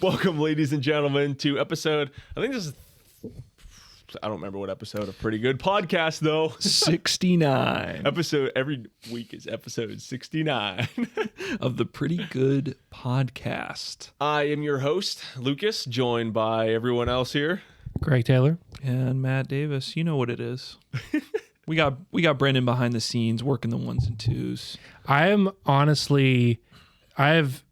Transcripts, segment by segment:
Welcome, ladies and gentlemen, to episode, I think this is, I don't remember what episode, a pretty good podcast, though. 69. Episode, every week is episode 69. Of the Pretty Good Podcast. I am your host, Lucas, joined by everyone else here. Greg Taylor. And Matt Davis. You know what it is. We got Brendan behind the scenes working the ones and twos. I've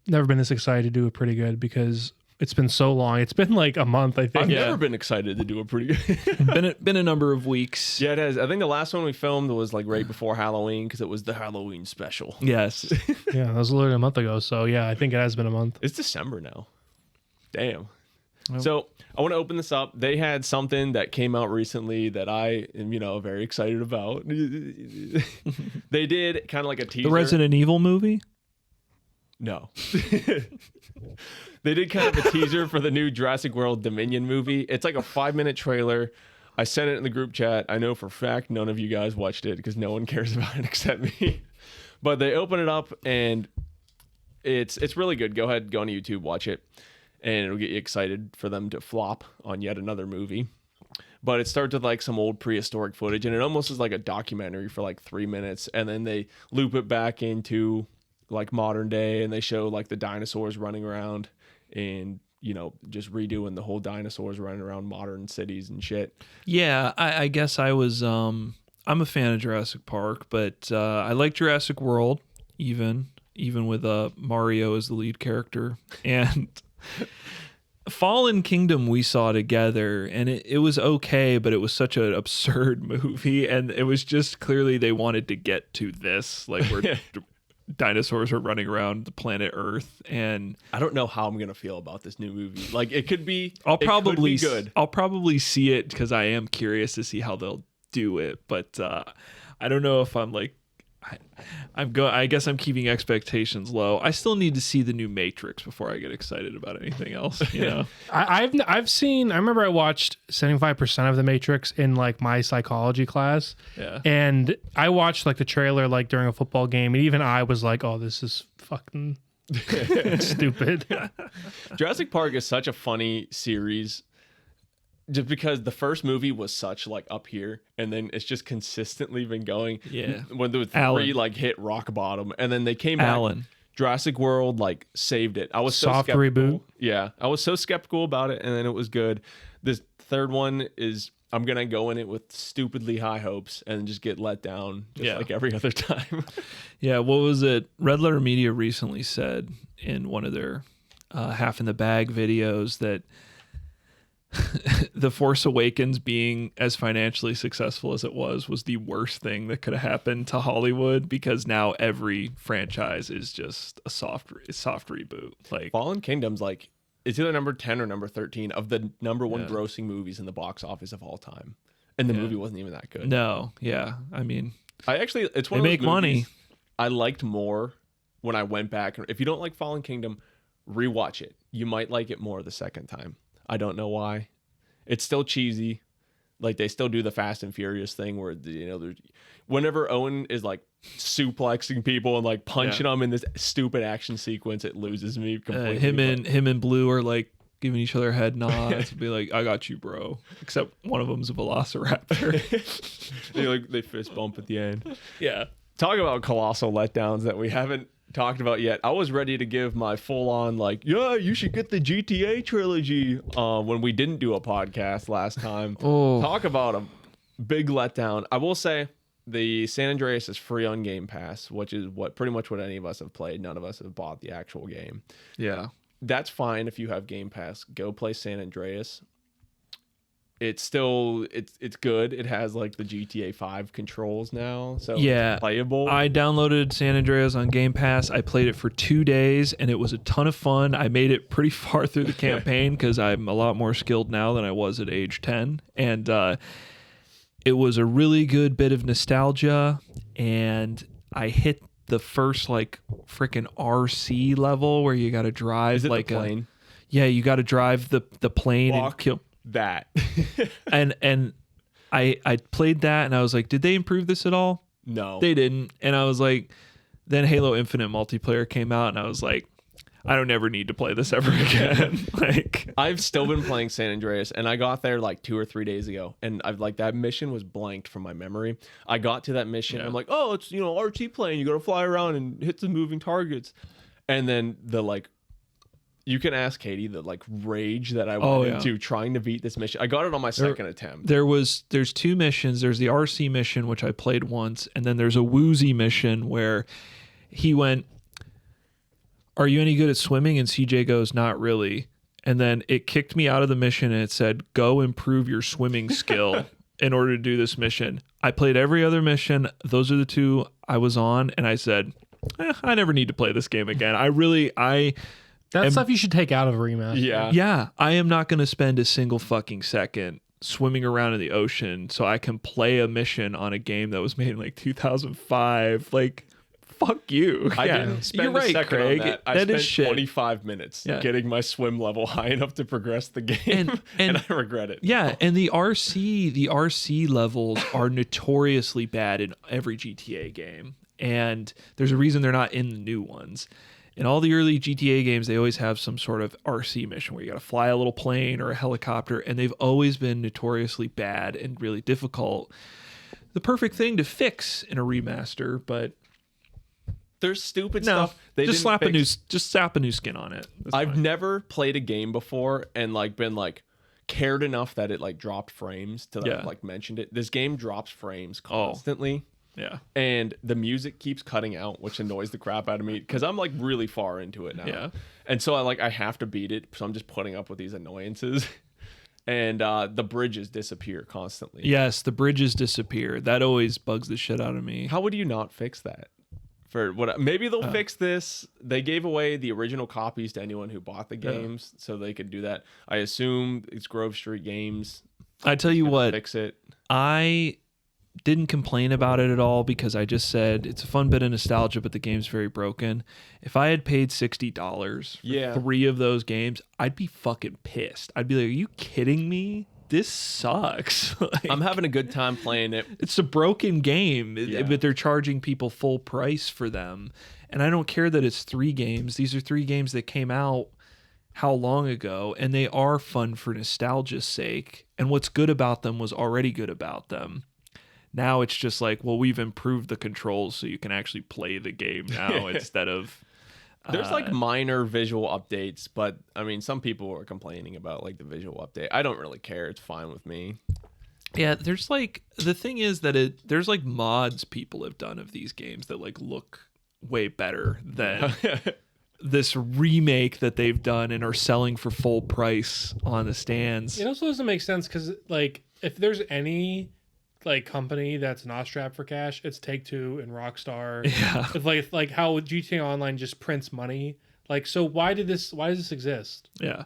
never been this excited to do a Pretty Good because it's been so long. It's been like a month, I think. I've never been excited to do a pretty good. been a number of weeks. Yeah, it has. I think the last one we filmed was like right before Halloween because it was the Halloween special. Yes. Yeah, that was literally a month ago. So yeah, I think it has been a month. It's December now. Damn. So I want to open this up. They had something that came out recently that I am, very excited about. They did kind of like a teaser. The Resident Evil movie? No. They did kind of a teaser for the new Jurassic World Dominion movie. It's like a 5-minute trailer. I sent it in the group chat. I know for a fact none of you guys watched it because no one cares about it except me. But they open it up and it's really good. Go ahead, go on YouTube, watch it. And it'll get you excited for them to flop on yet another movie. But it starts with like some old prehistoric footage, and it almost is like a documentary for like 3 minutes, and then they loop it back into like modern day, and they show like the dinosaurs running around and just redoing the whole dinosaurs running around modern cities and shit. Yeah, I guess I was I'm a fan of Jurassic Park, but I like Jurassic World even with Mario as the lead character. And Fallen Kingdom we saw together, and it was okay, but it was such an absurd movie, and it was just clearly they wanted to get to this, like where dinosaurs are running around the planet Earth. And I don't know how I'm gonna feel about this new movie. Like it could be, I'll probably good. I'll probably see it because I am curious to see how they'll do it, but I don't know if I'm like. I guess I'm keeping expectations low. I still need to see the new Matrix before I get excited about anything else. I've seen. I remember I watched 75% of the Matrix in like my psychology class. Yeah. And I watched like the trailer like during a football game, and even I was like, "Oh, this is fucking stupid." Jurassic Park is such a funny series. Just because the first movie was such like up here, and then it's just consistently been going. Yeah. When the three like hit rock bottom, and then they came back. Jurassic World like saved it. I was soft so skeptical. Reboot. Yeah, I was so skeptical about it, and then it was good. This third one is I'm gonna go in it with stupidly high hopes and just get let down, like every other time. Yeah. What was it? Red Letter Media recently said in one of their half in the bag videos that. The Force Awakens being as financially successful as it was the worst thing that could have happened to Hollywood, because now every franchise is just a soft reboot. Like Fallen Kingdom's like it's either number 10 or number 13 of the number one grossing movies in the box office of all time, and the movie wasn't even that good. No, yeah, I mean, it's one they of those make money. I liked more when I went back. If you don't like Fallen Kingdom, rewatch it. You might like it more the second time. I don't know why. It's still cheesy. Like they still do the Fast and Furious thing where whenever Owen is like suplexing people and like punching them in this stupid action sequence, it loses me completely. Him and Blue are like giving each other head nods, be like, "I got you, bro." Except one of them's a Velociraptor. they fist bump at the end. Yeah. Talk about colossal letdowns that we haven't talked about yet. I was ready to give my full-on you should get the GTA trilogy when we didn't do a podcast last time. Talk about a big letdown. I will say the San Andreas is free on Game Pass, which is pretty much what any of us have played. None of us have bought the actual game. Yeah, that's fine if you have Game Pass. Go play San Andreas. It's still it's good. It has like the GTA 5 controls now, so it's playable. I downloaded San Andreas on Game Pass. I played it for 2 days, and it was a ton of fun. I made it pretty far through the campaign because I'm a lot more skilled now than I was at age 10, and it was a really good bit of nostalgia. And I hit the first like freaking RC level where you got to drive like the plane. You got to drive the plane and kill. That and I played that and I was like, did they improve this at all? No, they didn't. And I was like, then Halo Infinite multiplayer came out and I was like, I don't ever need to play this ever again. Like, I've still been playing San Andreas, and I got there like 2 or 3 days ago, and I've like that mission was blanked from my memory. I got to that mission, I'm like, oh, it's RT plane. You got to fly around and hit some moving targets, and then the like. You can ask Katie the like rage that I went into trying to beat this mission. I got it on my second attempt. There's 2 missions. There's the RC mission, which I played once, and then there's a Woozy mission where he went, "Are you any good at swimming?" And CJ goes, "Not really." And then it kicked me out of the mission and it said, "Go improve your swimming skill in order to do this mission." I played every other mission. Those are the 2 I was on, and I said, I never need to play this game again. That's stuff you should take out of a remaster. Yeah. I am not going to spend a single fucking second swimming around in the ocean so I can play a mission on a game that was made in like 2005. Like, fuck you. I didn't spend a second Craig. on that. I spent 25 minutes getting my swim level high enough to progress the game, and I regret it. Yeah, and the RC levels are notoriously bad in every GTA game, and there's a reason they're not in the new ones. In all the early GTA games, they always have some sort of RC mission where you got to fly a little plane or a helicopter, and they've always been notoriously bad and really difficult. The perfect thing to fix in a remaster, but there's stupid stuff. They just slap a new skin on it. I've never played a game before and like been like cared enough that it like dropped frames to like mentioned it. This game drops frames constantly. Yeah. And the music keeps cutting out, which annoys the crap out of me because I'm like really far into it now. Yeah. And so I have to beat it. So I'm just putting up with these annoyances. And the bridges disappear constantly. Yes, the bridges disappear. That always bugs the shit out of me. How would you not fix that? For what? Maybe they'll fix this. They gave away the original copies to anyone who bought the games, so they could do that. I assume it's Grove Street Games. I tell you what, fix it. I didn't complain about it at all because I just said it's a fun bit of nostalgia, but the game's very broken. If I had paid $60 for 3 of those games, I'd be fucking pissed. I'd be like, are you kidding me? This sucks. Like, I'm having a good time playing it. It's a broken game, but they're charging people full price for them. And I don't care that it's 3 games. These are 3 games that came out how long ago, and they are fun for nostalgia's sake. And what's good about them was already good about them. Now it's just like, well, we've improved the controls so you can actually play the game now instead of... There's like minor visual updates, but I mean, some people are complaining about like the visual update. I don't really care. It's fine with me. Yeah, there's like... The thing is that there's like mods people have done of these games that like look way better than this remake that they've done and are selling for full price on the stands. It also doesn't make sense because like if there's any... like company that's not strapped for cash, it's Take-Two and Rockstar. Yeah. It's like how GTA Online just prints money. Like, so why does this exist? Yeah.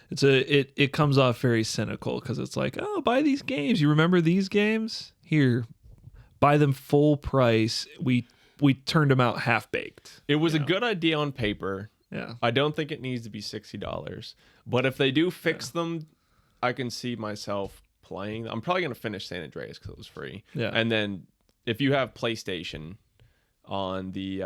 It comes off very cynical because it's like, oh, buy these games. You remember these games? Here, buy them full price. We turned them out half baked. It was a good idea on paper. Yeah. I don't think it needs to be $60. But if they do fix them, I can see myself playing. I'm probably going to finish San Andreas because it was free. Yeah. And then if you have PlayStation on the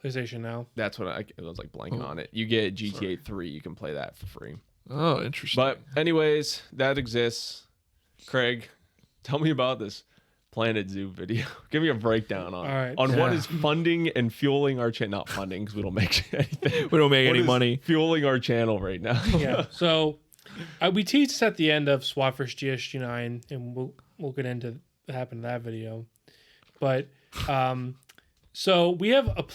PlayStation Now, that's what I was like blanking on it. You get GTA 3. You can play that for free. Oh, interesting. But anyways, that exists. Craig, tell me about this Planet Zoo video. Give me a breakdown on what is funding and fueling our channel. Not funding because we don't make anything. We don't make any money. Fueling our channel right now. Yeah. So we teased this at the end of SWAT vs GSG9, and we'll get into what happened in that video. But so we have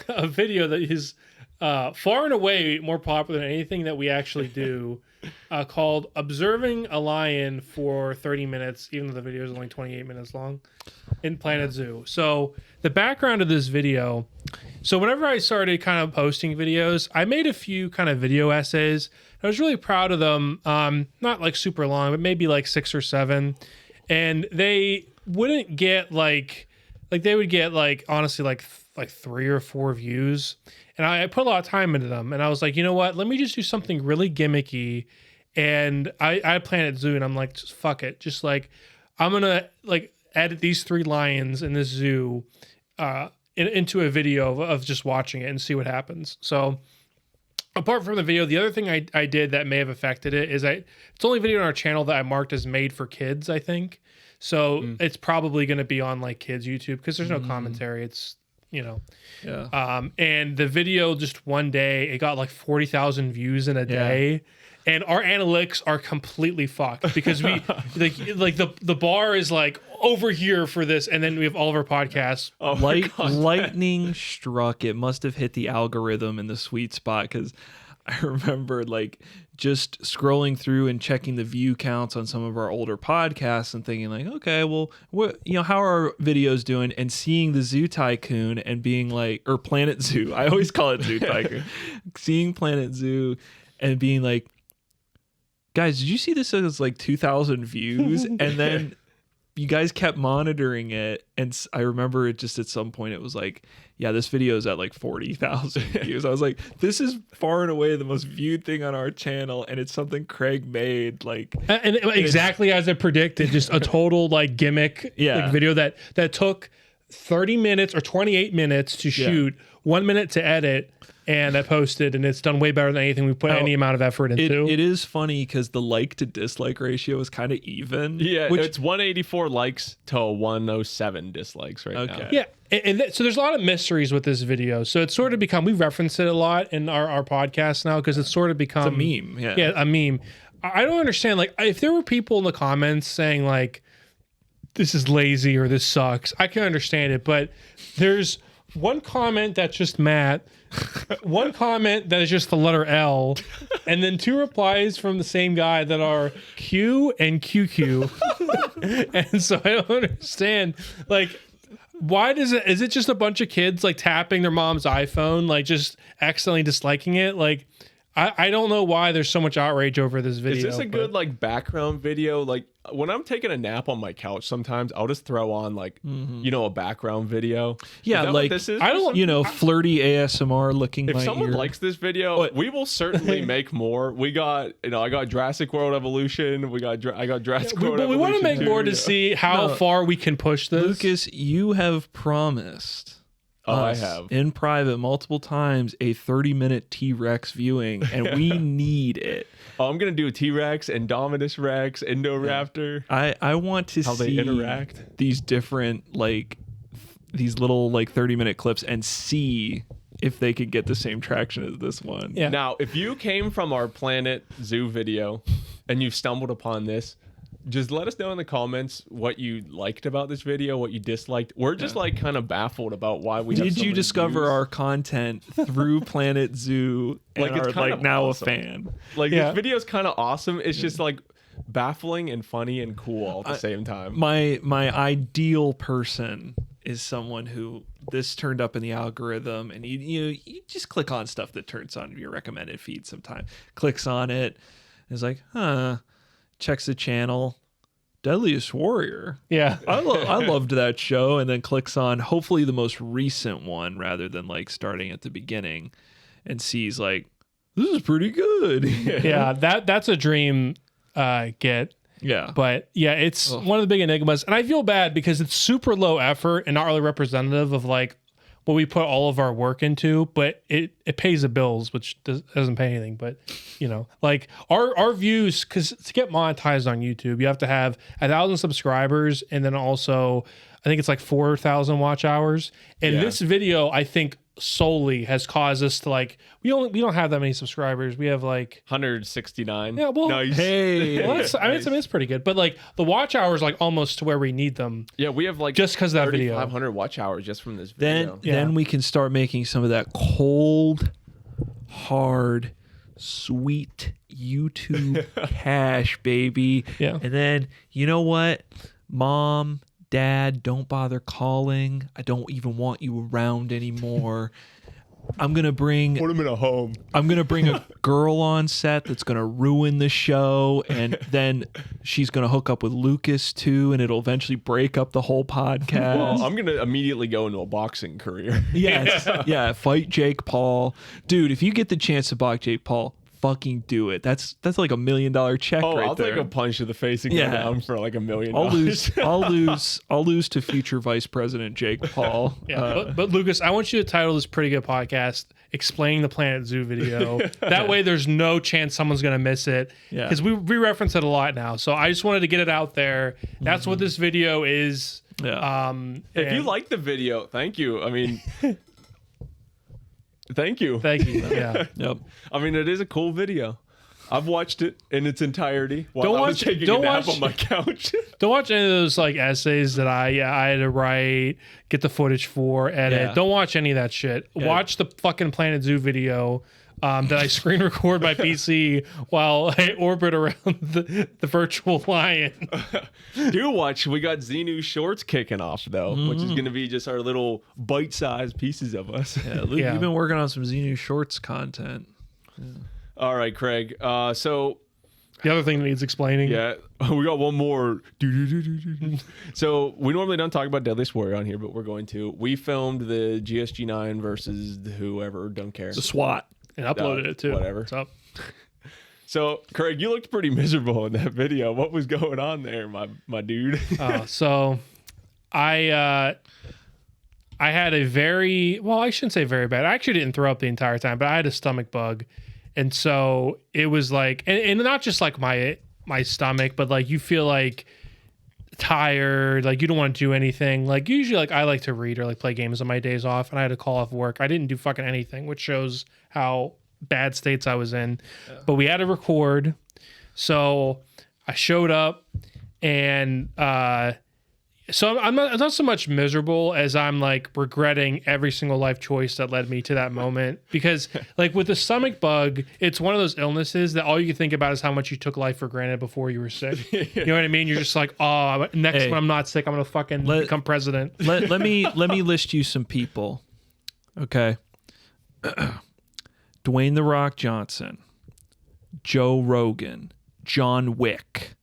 a video that is far and away more popular than anything that we actually do, called "Observing a Lion for 30 Minutes," even though the video is only 28 minutes long, in Planet Zoo. So the background of this video. So whenever I started kind of posting videos, I made a few kind of video essays. I was really proud of them. Not like super long, but maybe like 6 or 7. And they wouldn't get like they would get like honestly like 3 or 4 views. And I put a lot of time into them. And I was like, you know what? Let me just do something really gimmicky. And I had Planet Zoo, and I'm like, just fuck it. Just like I'm gonna like edit these 3 lions in this zoo into a video of just watching it and see what happens. So apart from the video, the other thing I did that may have affected it is it's the only video on our channel that I marked as made for kids, I think. So it's probably going to be on like kids YouTube because there's no commentary. It's, Yeah. And the video just one day, it got like 40,000 views in a day. And our analytics are completely fucked because we like the bar is like over here for this, and then we have all of our podcasts. Lightning struck. It must have hit the algorithm in the sweet spot because I remember like just scrolling through and checking the view counts on some of our older podcasts and thinking like, okay, well, how are our videos doing? And seeing the Zoo Tycoon and being like, or Planet Zoo. I always call it Zoo Tycoon. Seeing Planet Zoo and being like, guys, did you see this as like 2,000 views? And then you guys kept monitoring it. And I remember it just at some point, it was like, yeah, this video is at like 40,000 views. I was like, this is far and away the most viewed thing on our channel. And it's something Craig made. Like, and exactly as I predicted, just a total like gimmick like, video that took 30 minutes or 28 minutes to shoot, 1 minute to edit. And I posted, and it's done way better than anything we put any amount of effort into. It is funny because the like to dislike ratio is kind of even. Yeah, it's 184 likes to 107 dislikes right now. Yeah, so there's a lot of mysteries with this video. So it's sort of become, we reference it a lot in our podcast now because it's sort of become... It's a meme, yeah. Yeah, a meme. I don't understand, like, if there were people in the comments saying, like, this is lazy or this sucks, I can understand it, but there's one comment that's just Matt, one comment that is just the letter L, and then 2 replies from the same guy that are Q and QQ. And so I don't understand, like, why is it just a bunch of kids like tapping their mom's iPhone, like just accidentally disliking it? Like, I don't know why there's so much outrage over this video. Is this a good like background video? Like when I'm taking a nap on my couch, sometimes I'll just throw on like a background video. Yeah, like this is? I don't flirty ASMR looking. If like someone likes this video, we will certainly make more. We got I got Jurassic World Evolution. I got Jurassic World. But we want to make more to see how far we can push this. Lucas, you have promised. I have in private multiple times a 30-minute TRex viewing, and we need it. I'm gonna do a T-Rex, Indominus Rex, Indoraptor. I want to how see they interact. These different these little 30-minute clips and see if they could get the same traction as this one. Yeah. Now, if you came from our Planet Zoo video and you stumbled upon this, just let us know in the comments what you liked about this video, what you disliked. We're just kind of baffled about why we did you discover our content through Planet Zoo and it's are kind of now awesome. A fan. This video is kind of awesome. It's just like baffling and funny and cool all at the same time. My ideal person is someone who this turned up in the algorithm, and you just click on stuff that turns on your recommended feed sometime. Clicks on it, and is like, checks the channel, Deadliest Warrior. Yeah. I loved that show, and then clicks on hopefully the most recent one rather than starting at the beginning, and sees this is pretty good. Yeah, that's a dream get. Yeah. But yeah, it's one of the big enigmas, and I feel bad because it's super low effort and not really representative of what we put all of our work into, but it pays the bills, which doesn't pay anything. But our views, because to get monetized on YouTube, you have to have 1,000 subscribers, and then also I think it's 4,000 watch hours. And this video, I think, solely has caused us to we don't have that many subscribers. We have 169. Yeah, well, nice. Hey, well, it's pretty good. But the watch hours almost to where we need them. Yeah, we have just because of that video, 500 watch hours just from this video. Then we can start making some of that cold, hard, sweet YouTube cash, baby. Yeah. And then you know what, Mom, Dad, don't bother calling. I don't even want you around anymore. I'm gonna bring. Put him in a home. I'm gonna bring a girl on set that's gonna ruin the show, and then she's gonna hook up with Lucas too, and it'll eventually break up the whole podcast. Well, I'm gonna immediately go into a boxing career. Yes, yeah. Fight Jake Paul, dude. If you get the chance to box Jake Paul, fucking do it. That's like $1 million check Oh, right I'll there. take a punch to the face and go down for like $1 million. I'll lose to future Vice President Jake Paul. Yeah, but Lucas, I want you to title this pretty good podcast "Explaining the Planet Zoo" video. That way, there's no chance someone's gonna miss it because we reference it a lot now. So I just wanted to get it out there. That's what this video is. Yeah. If you like the video, thank you. I mean, thank you. Thank you. Yeah. Yep. I mean, it is a cool video. I've watched it in its entirety while Don't I was watch- taking don't a nap watch- on my couch. Don't watch any of those like essays that I had to write, get the footage for, edit. Yeah. Don't watch any of that shit. Yeah. Watch the fucking Planet Zoo video that I screen record my PC while I orbit around the virtual lion. Do watch. We got Zenu shorts kicking off though, which is going to be just our little bite-sized pieces of us. Yeah, Luke, Yeah. you've been working on some Zenu Shorts content. All right, Craig. So The other thing that needs explaining. yeah, we got one more. So we normally don't talk about Deadliest Warrior on here, but we're going to. We filmed the GSG9 versus whoever. Don't care. The SWAT. And uploaded it too. Whatever. What's up? So Craig, you looked pretty miserable in that video. What was going on there, my dude? So I had a very, well, I shouldn't say very bad. I actually didn't throw up the entire time, but I had a stomach bug. And so it was like, and not just like my stomach, but like you feel like tired, like you don't want to do anything. Like usually like I like to read or like play games on my days off, and I had to call off work. I didn't do fucking anything, which shows how bad states I was in. But we had to record. So I showed up, and so I'm not so much miserable as I'm like regretting every single life choice that led me to that moment. Because like with the stomach bug, it's one of those illnesses that all you can think about is how much you took life for granted before you were sick. You know what I mean? You're just like, oh, next when I'm not sick, I'm gonna fucking become president. Let me list you some people. Okay. Dwayne The Rock Johnson, Joe Rogan, John Wick,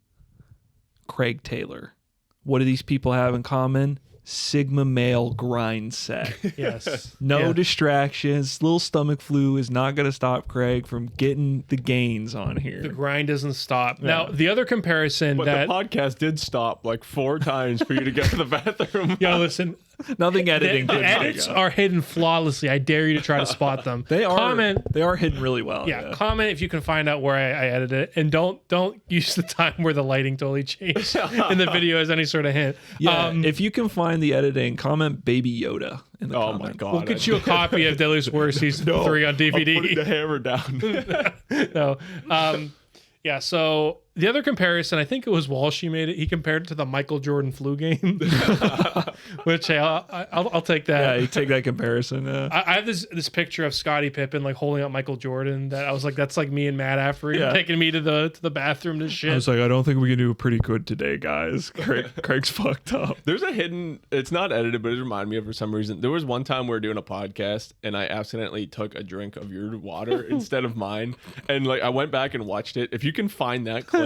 Craig Taylor. What do these people have in common? Sigma male grind set. Yes. No distractions. Little stomach flu is not going to stop Craig from getting the gains on here. The grind doesn't stop. Now, the other comparison But that the podcast did stop like 4 times for you to go to the bathroom. yo, listen, Nothing editing. the could edits make up. are hidden flawlessly. I dare you to try to spot them. They are. Comment. They are hidden really well. Yeah, comment if you can find out where I edited it, and don't use the time where the lighting totally changed in the video as any sort of hint. Yeah, if you can find the editing, comment Baby Yoda in the Oh comments. my god. We'll get you a copy of Deadliest Warrior Season 3 on I'm putting DVD. the hammer down. No. Yeah, so the other comparison, I think it was Walsh, he made it. He compared it to the Michael Jordan flu game, which hey, I'll take that. Yeah, you take that comparison. I have this picture of Scottie Pippen like holding up Michael Jordan that I was like, that's like me and Matt after taking me to the bathroom to shit. I was like, I don't think we can do pretty good today, guys. Craig's fucked up. There's a hidden, it's not edited, but it reminded me of for some reason. There was one time we were doing a podcast and I accidentally took a drink of your water instead of mine. And like I went back and watched it. If you can find that clip,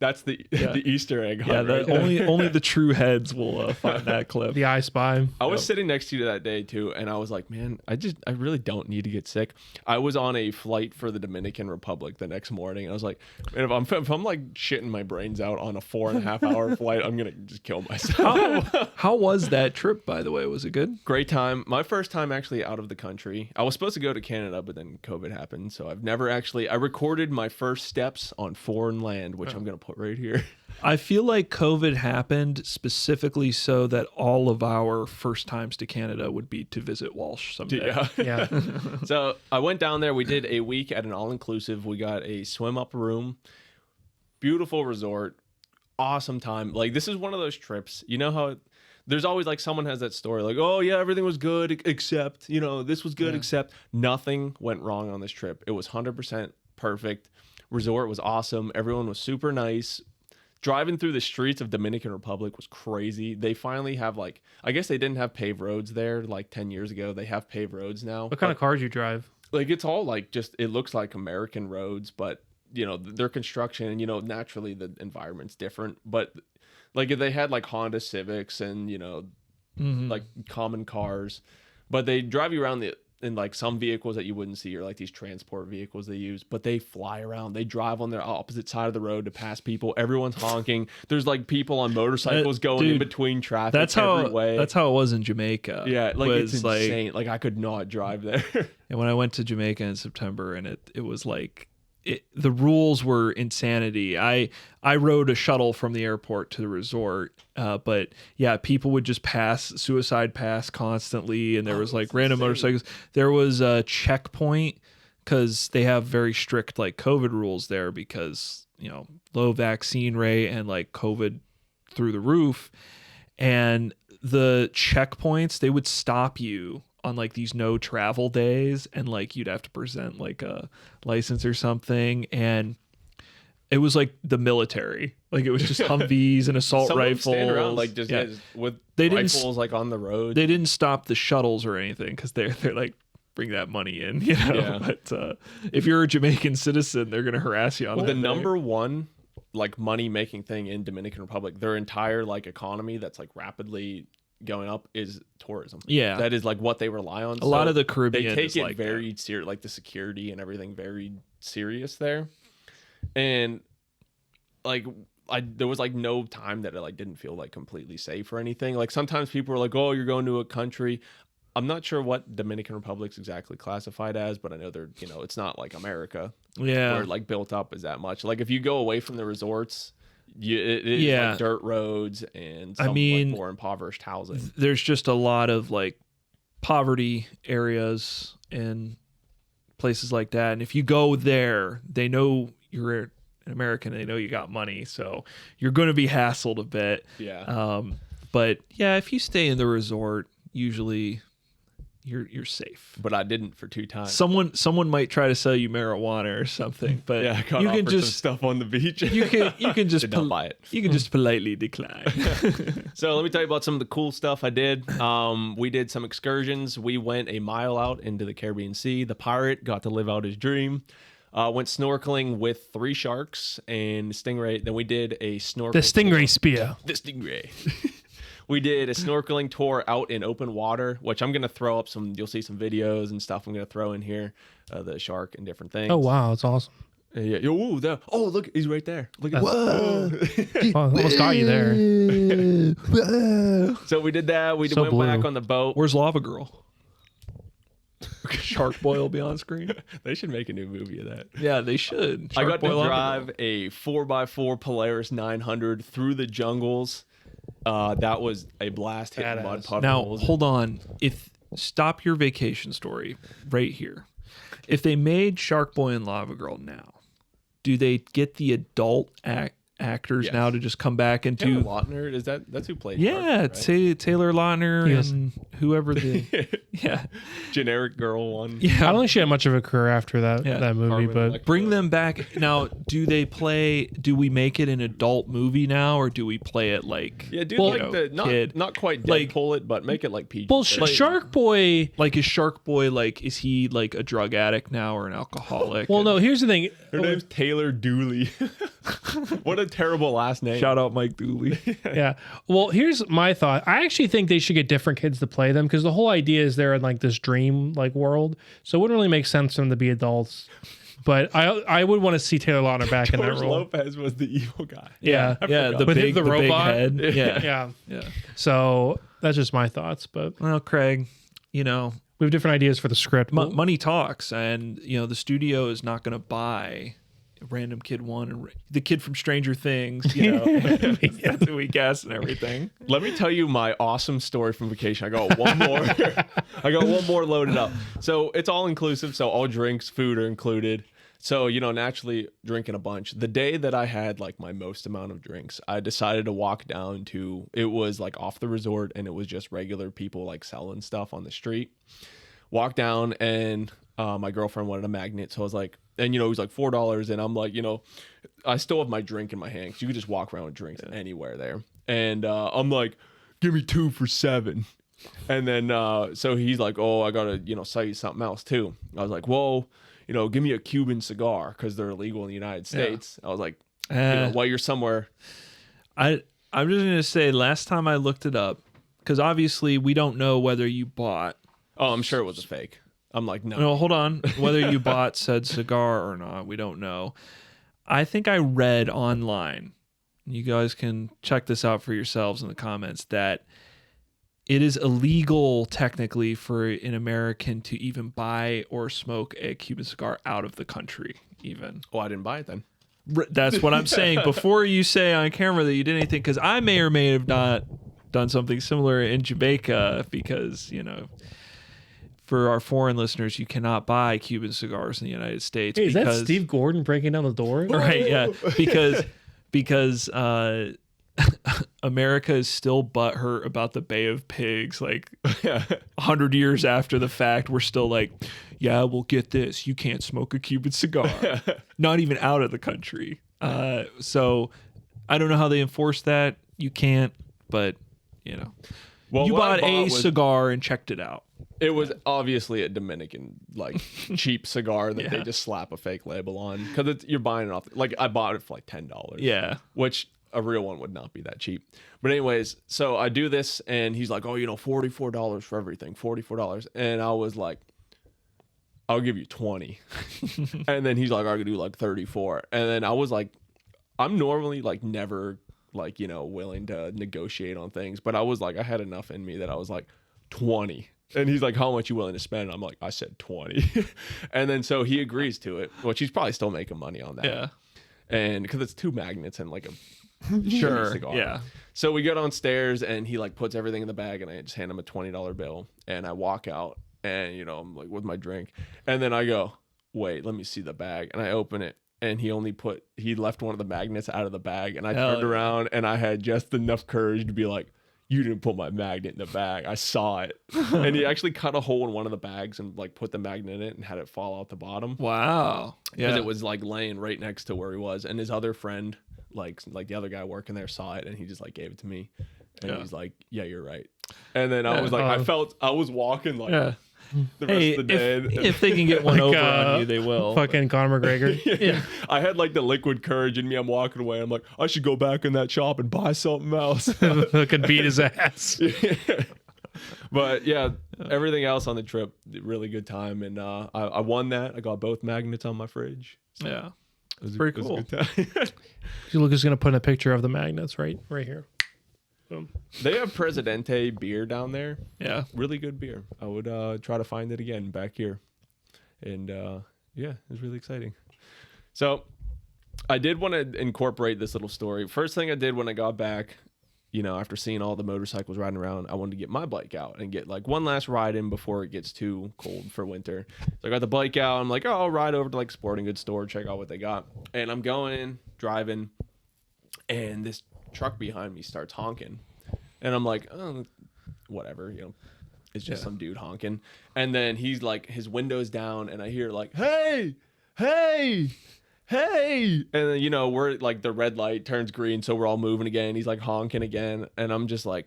that's the Easter egg. Yeah, hunt right there. only the true heads will find that clip. The I Spy. I was sitting next to you that day too, and I was like, man, I really don't need to get sick. I was on a flight for the Dominican Republic the next morning. I was like, man, if I'm like shitting my brains out on a 4.5 hour flight, I'm gonna just kill myself. How was that trip, by the way? Was it good? Great time. My first time actually out of the country. I was supposed to go to Canada, but then COVID happened, so I've never actually. I recorded my first steps on foreign land, which I'm gonna put right here. I feel like COVID happened specifically so that all of our first times to Canada would be to visit Walsh someday. Yeah. Yeah. So I went down there. We did a week at an all-inclusive. We got a swim-up room. Beautiful resort. Awesome time. Like, this is one of those trips. You know how there's always, like, someone has that story. Like, oh, yeah, everything was good except, you know, this was good except. Nothing went wrong on this trip. It was 100% perfect. Resort was awesome. Everyone was super nice. Driving through the streets of Dominican Republic was crazy. They finally have like, I guess they didn't have paved roads there like 10 years ago. They have paved roads now. What kind of cars you drive? Like it's all like just, it looks like American roads, but you know, their construction and, you know, naturally the environment's different, but like they had like Honda Civics and, you know, like common cars, but they drive you around and like some vehicles that you wouldn't see are like these transport vehicles they use, but they fly around. They drive on their opposite side of the road to pass people. Everyone's honking. There's like people on motorcycles going in between traffic. That's how every way. That's how it was in Jamaica. Yeah, like it's insane. Like, like I could not drive there. and when I went to Jamaica in September, and it was like the rules were insanity. I rode a shuttle from the airport to the resort, but yeah, people would just suicide pass constantly, and there was like random motorcycles. There was a checkpoint because they have very strict like COVID rules there because low vaccine rate and like COVID through the roof, and the checkpoints, they would stop you on like these no travel days, and like you'd have to present like a license or something, and it was like the military. Like it was just Humvees and assault rifles. Stand around like just with rifles like on the road. They didn't stop the shuttles or anything because they're like, bring that money in, Yeah. But if you're a Jamaican citizen, they're gonna harass you on that. The number one like money making thing in Dominican Republic, their entire like economy that's like rapidly going up is tourism. Yeah, that is like what they rely on. A lot of the Caribbean, they take it like very serious, like the security and everything very serious there. And like there was like no time that it like didn't feel like completely safe or anything. Like sometimes people are like, oh, you're going to a country. I'm not sure what Dominican Republic's exactly classified as, but I know they're, it's not like America. Yeah, where like built up is that much. Like if you go away from the resorts, it is like dirt roads and some like more impoverished housing. There's just a lot of like poverty areas and places like that. And if you go there, they know you're an American. They know you got money, so you're going to be hassled a bit. Yeah. But yeah, if you stay in the resort, usually you're safe. But I didn't for 2 times. Someone might try to sell you marijuana or something, but yeah, I got you can just just stuff on the beach. you can just Did not buy it. You can just politely decline. So let me tell you about some of the cool stuff I did. We did some excursions. We went a mile out into the Caribbean Sea. The pirate got to live out his dream. Went snorkeling with 3 sharks and stingray. Then we did a snorkel. The stingray spear. The stingray. We did a snorkeling tour out in open water, which I'm going to throw up you'll see some videos and stuff I'm going to throw in here, the shark and different things. Oh, wow. That's awesome. Yeah. Oh, look, he's right there. Look at Whoa. Almost got you there. So we did that. We went back on the boat. Where's Lava Girl? Sharkboy will be on screen. They should make a new movie of that. Yeah, they should. I got to drive a 4x4 Polaris 900 through the jungles. That was a blast hitting mud puddles. Now, hold on. Stop your vacation story right here. If they made Sharkboy and Lava Girl now, do they get the adult actors now to just come back and Taylor do Lautner? That's who played Shark, right? Taylor Lautner and whoever the generic girl one. Yeah, I don't think she had much of a career after that movie, but bring them back now. Do we make it an adult movie now, or do we play it like not quite Deadpool it, but make it like PG? Well, Sharkboy, is Sharkboy is he like a drug addict now or an alcoholic? Well, no. Here's the thing. Her name's Taylor Dooley. What a terrible last name. Shout out Mike Dooley. Yeah. Well, here's my thought. I actually think they should get different kids to play them because the whole idea is they're in like this dream like world. So it wouldn't really make sense for them to be adults. But I would want to see Taylor Lautner back in that role. Lopez was the evil guy. Yeah. The robot. Big head. Yeah. So that's just my thoughts. But well, Craig, we have different ideas for the script. Money talks, and the studio is not going to buy Random Kid 1 and the kid from Stranger Things. That's who we guess and everything. Let me tell you my awesome story from vacation. I got one more. I got one more loaded up. So it's all inclusive. So all drinks, food are included. So, naturally drinking a bunch. The day that I had like my most amount of drinks, I decided to walk down to, it was like off the resort and it was just regular people like selling stuff on the street. Walk down and my girlfriend wanted a magnet. So I was like, and it was like $4. And I'm like, I still have my drink in my hand. 'Cause you could just walk around with drinks anywhere there. And I'm like, give me 2 for $7. And then, so he's like, oh, I gotta, sell you something else too. I was like, whoa, give me a Cuban cigar because they're illegal in the United States. I was like, while you're somewhere. I'm just going to say last time I looked it up, because obviously we don't know whether you bought. Oh, I'm sure it was a fake. I'm like, no. No, hold on. Whether you bought said cigar or not, we don't know. I think I read online, you guys can check this out for yourselves in the comments, that it is illegal technically for an American to even buy or smoke a Cuban cigar out of the country even. Oh, I didn't buy it then. That's what I'm saying. Before you say on camera that you did anything, because I may or may have not done something similar in Jamaica, because, you know, for our foreign listeners, you cannot buy Cuban cigars in the United States. Hey, is that Steve Gordon breaking down the door? Right, yeah. Because America is still butthurt about the Bay of Pigs. Like 100 years after the fact, we're still like, yeah, well, get this. You can't smoke a Cuban cigar. Not even out of the country. So I don't know how they enforce that. You can't, but, you know. Well, you bought a cigar and checked it out. It was obviously a Dominican, like, cheap cigar that they just slap a fake label on. Because you're buying it off. Like, I bought it for like $10. Yeah. Which a real one would not be that cheap. But anyways, so I do this, and he's like, oh, you know, $44 for everything. $44. And I was like, I'll give you 20. And then he's like, I could do like 34. And then I was like, I'm normally like never like, you know, willing to negotiate on things. But I was like, I had enough in me that I was like, 20. And he's like, how much you willing to spend? I'm like, I said 20. And then so he agrees to it, which he's probably still making money on that. Yeah. And because it's 2 magnets and like a Sure. cigar. Yeah. So we go downstairs and he like puts everything in the bag, and I just hand him a $20 bill, and I walk out, and, you know, I'm like with my drink, and then I go, wait, let me see the bag. And I open it, and he left one of the magnets out of the bag, and I turned around, and I had just enough courage to be like, you didn't put my magnet in the bag. I saw it. And he actually cut a hole in one of the bags and like put the magnet in it and had it fall out the bottom. Wow. Because it was like laying right next to where he was. And his other friend, like the other guy working there, saw it, and he just like gave it to me. And he's like, yeah, you're right. And then I was like, I was walking like the rest of the day. If they can get one over on you, they will. Fucking Conor McGregor. Yeah. I had like the liquid courage in me. I'm walking away. I'm like, I should go back in that shop and buy something else. Fucking beat his ass. But yeah, everything else on the trip, really good time. And I won that. I got both magnets on my fridge. So Yeah. it was pretty a good time. Lucas is going to put in a picture of the magnets right here. Boom. They have Presidente beer down there. Yeah. Really good beer. I would try to find it again back here. And yeah, it was really exciting. So I did want to incorporate this little story. First thing I did when I got back, you know, after seeing all the motorcycles riding around, I wanted to get my bike out and get like one last ride in before it gets too cold for winter. So I got the bike out. I'm like, oh, I'll ride over to like sporting goods store, check out what they got. And I'm going, driving, and this truck behind me starts honking. And I'm like, oh, whatever, you know, it's just some dude honking. And then he's like, his window's down, and I hear like, hey, hey, hey. And then, you know, we're like, the red light turns green, so we're all moving again. He's like honking again. And I'm just like,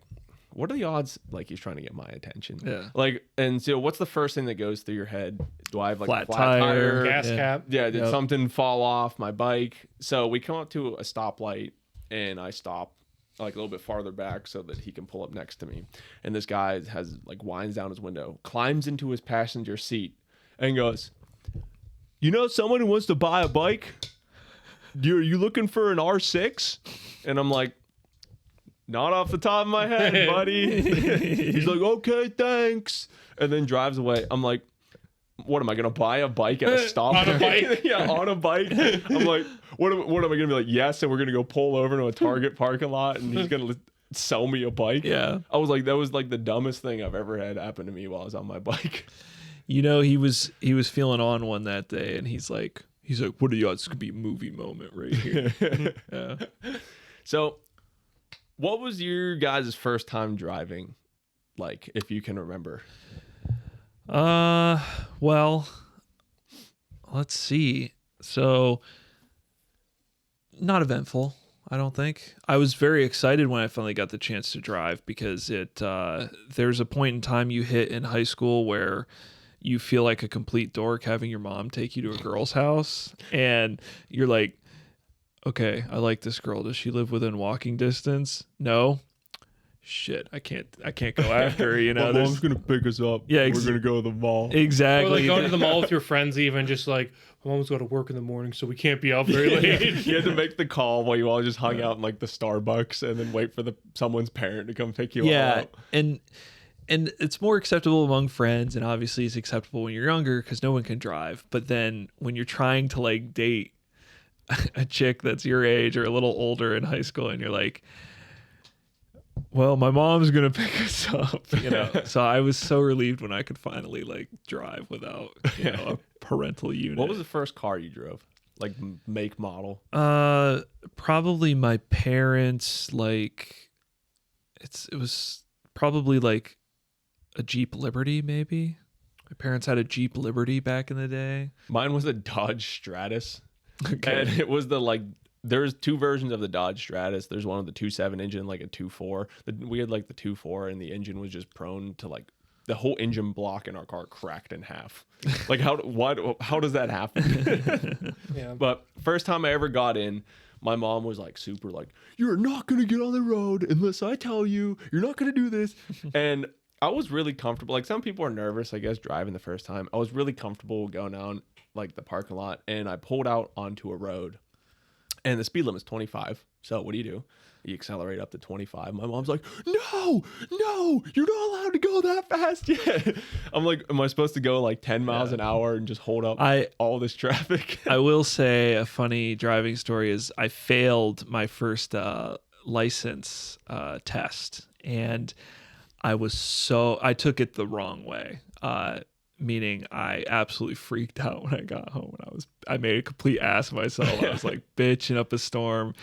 what are the odds like he's trying to get my attention? Yeah. Like, and so what's the first thing that goes through your head? Do I have like Flat a flat tire, tire? Gas cap. Yeah, did something fall off my bike? So we come up to a stoplight, and I stop like a little bit farther back so that he can pull up next to me. And this guy has like winds down his window, climbs into his passenger seat, and goes, you know, someone who wants to buy a bike? Are you looking for an R6? And I'm like, not off the top of my head, buddy. He's like, okay, thanks. And then drives away. I'm like, what am I gonna buy a bike at a stoplight? On a bike? Yeah, on a bike. I'm like, what am I gonna be like? Yes, and we're gonna go pull over to a Target parking lot, and he's gonna sell me a bike. Yeah. I was like, that was like the dumbest thing I've ever had happen to me while I was on my bike. You know, he was feeling on one that day, and he's like, what are the odds? This could be a movie moment right here. Yeah. So, what was your guys' first time driving like, if you can remember? Well, let's see. So, not eventful, I don't think. I was very excited when I finally got the chance to drive, because there's a point in time you hit in high school where you feel like a complete dork having your mom take you to a girl's house, and you're like, okay, I like this girl. Does she live within walking distance? No. shit, I can't go after her, you know. My mom's gonna pick us up. Yeah, we're gonna go to the mall. Exactly. Or like going to the mall with your friends, even just like, my mom's got to work in the morning, so we can't be out very late. You had to make the call while you all just hung out in like the Starbucks and then wait for someone's parent to come pick you all up. and it's more acceptable among friends, and obviously it's acceptable when you're younger because no one can drive. But then when you're trying to like date a chick that's your age or a little older in high school, and you're like, well, my mom's gonna pick us up, you know. So I was so relieved when I could finally like drive without, you know, a parental unit. What was the first car you drove? Like make, model? Probably my parents, like it was probably like a Jeep Liberty, maybe. My parents had a Jeep Liberty back in the day. Mine was a Dodge Stratus. Okay. And it was there's two versions of the Dodge Stratus. There's one with the 2.7 engine, like a 2.4. We had like the 2.4, and the engine was just prone to like the whole engine block in our car cracked in half. Like how does that happen? Yeah. But first time I ever got in, my mom was like super like, you're not gonna get on the road unless I tell you. You're not gonna do this. And I was really comfortable. Like some people are nervous, I guess, driving the first time. I was really comfortable going down like the parking lot, and I pulled out onto a road, and the speed limit is 25. So what do? You accelerate up to 25. My mom's like, no, you're not allowed to go that fast yet. I'm like, am I supposed to go like 10 miles an hour and just hold up all this traffic? I will say a funny driving story is I failed my first license test, and I took it the wrong way. Meaning I absolutely freaked out when I got home, and I made a complete ass of myself. I was like bitching up a storm,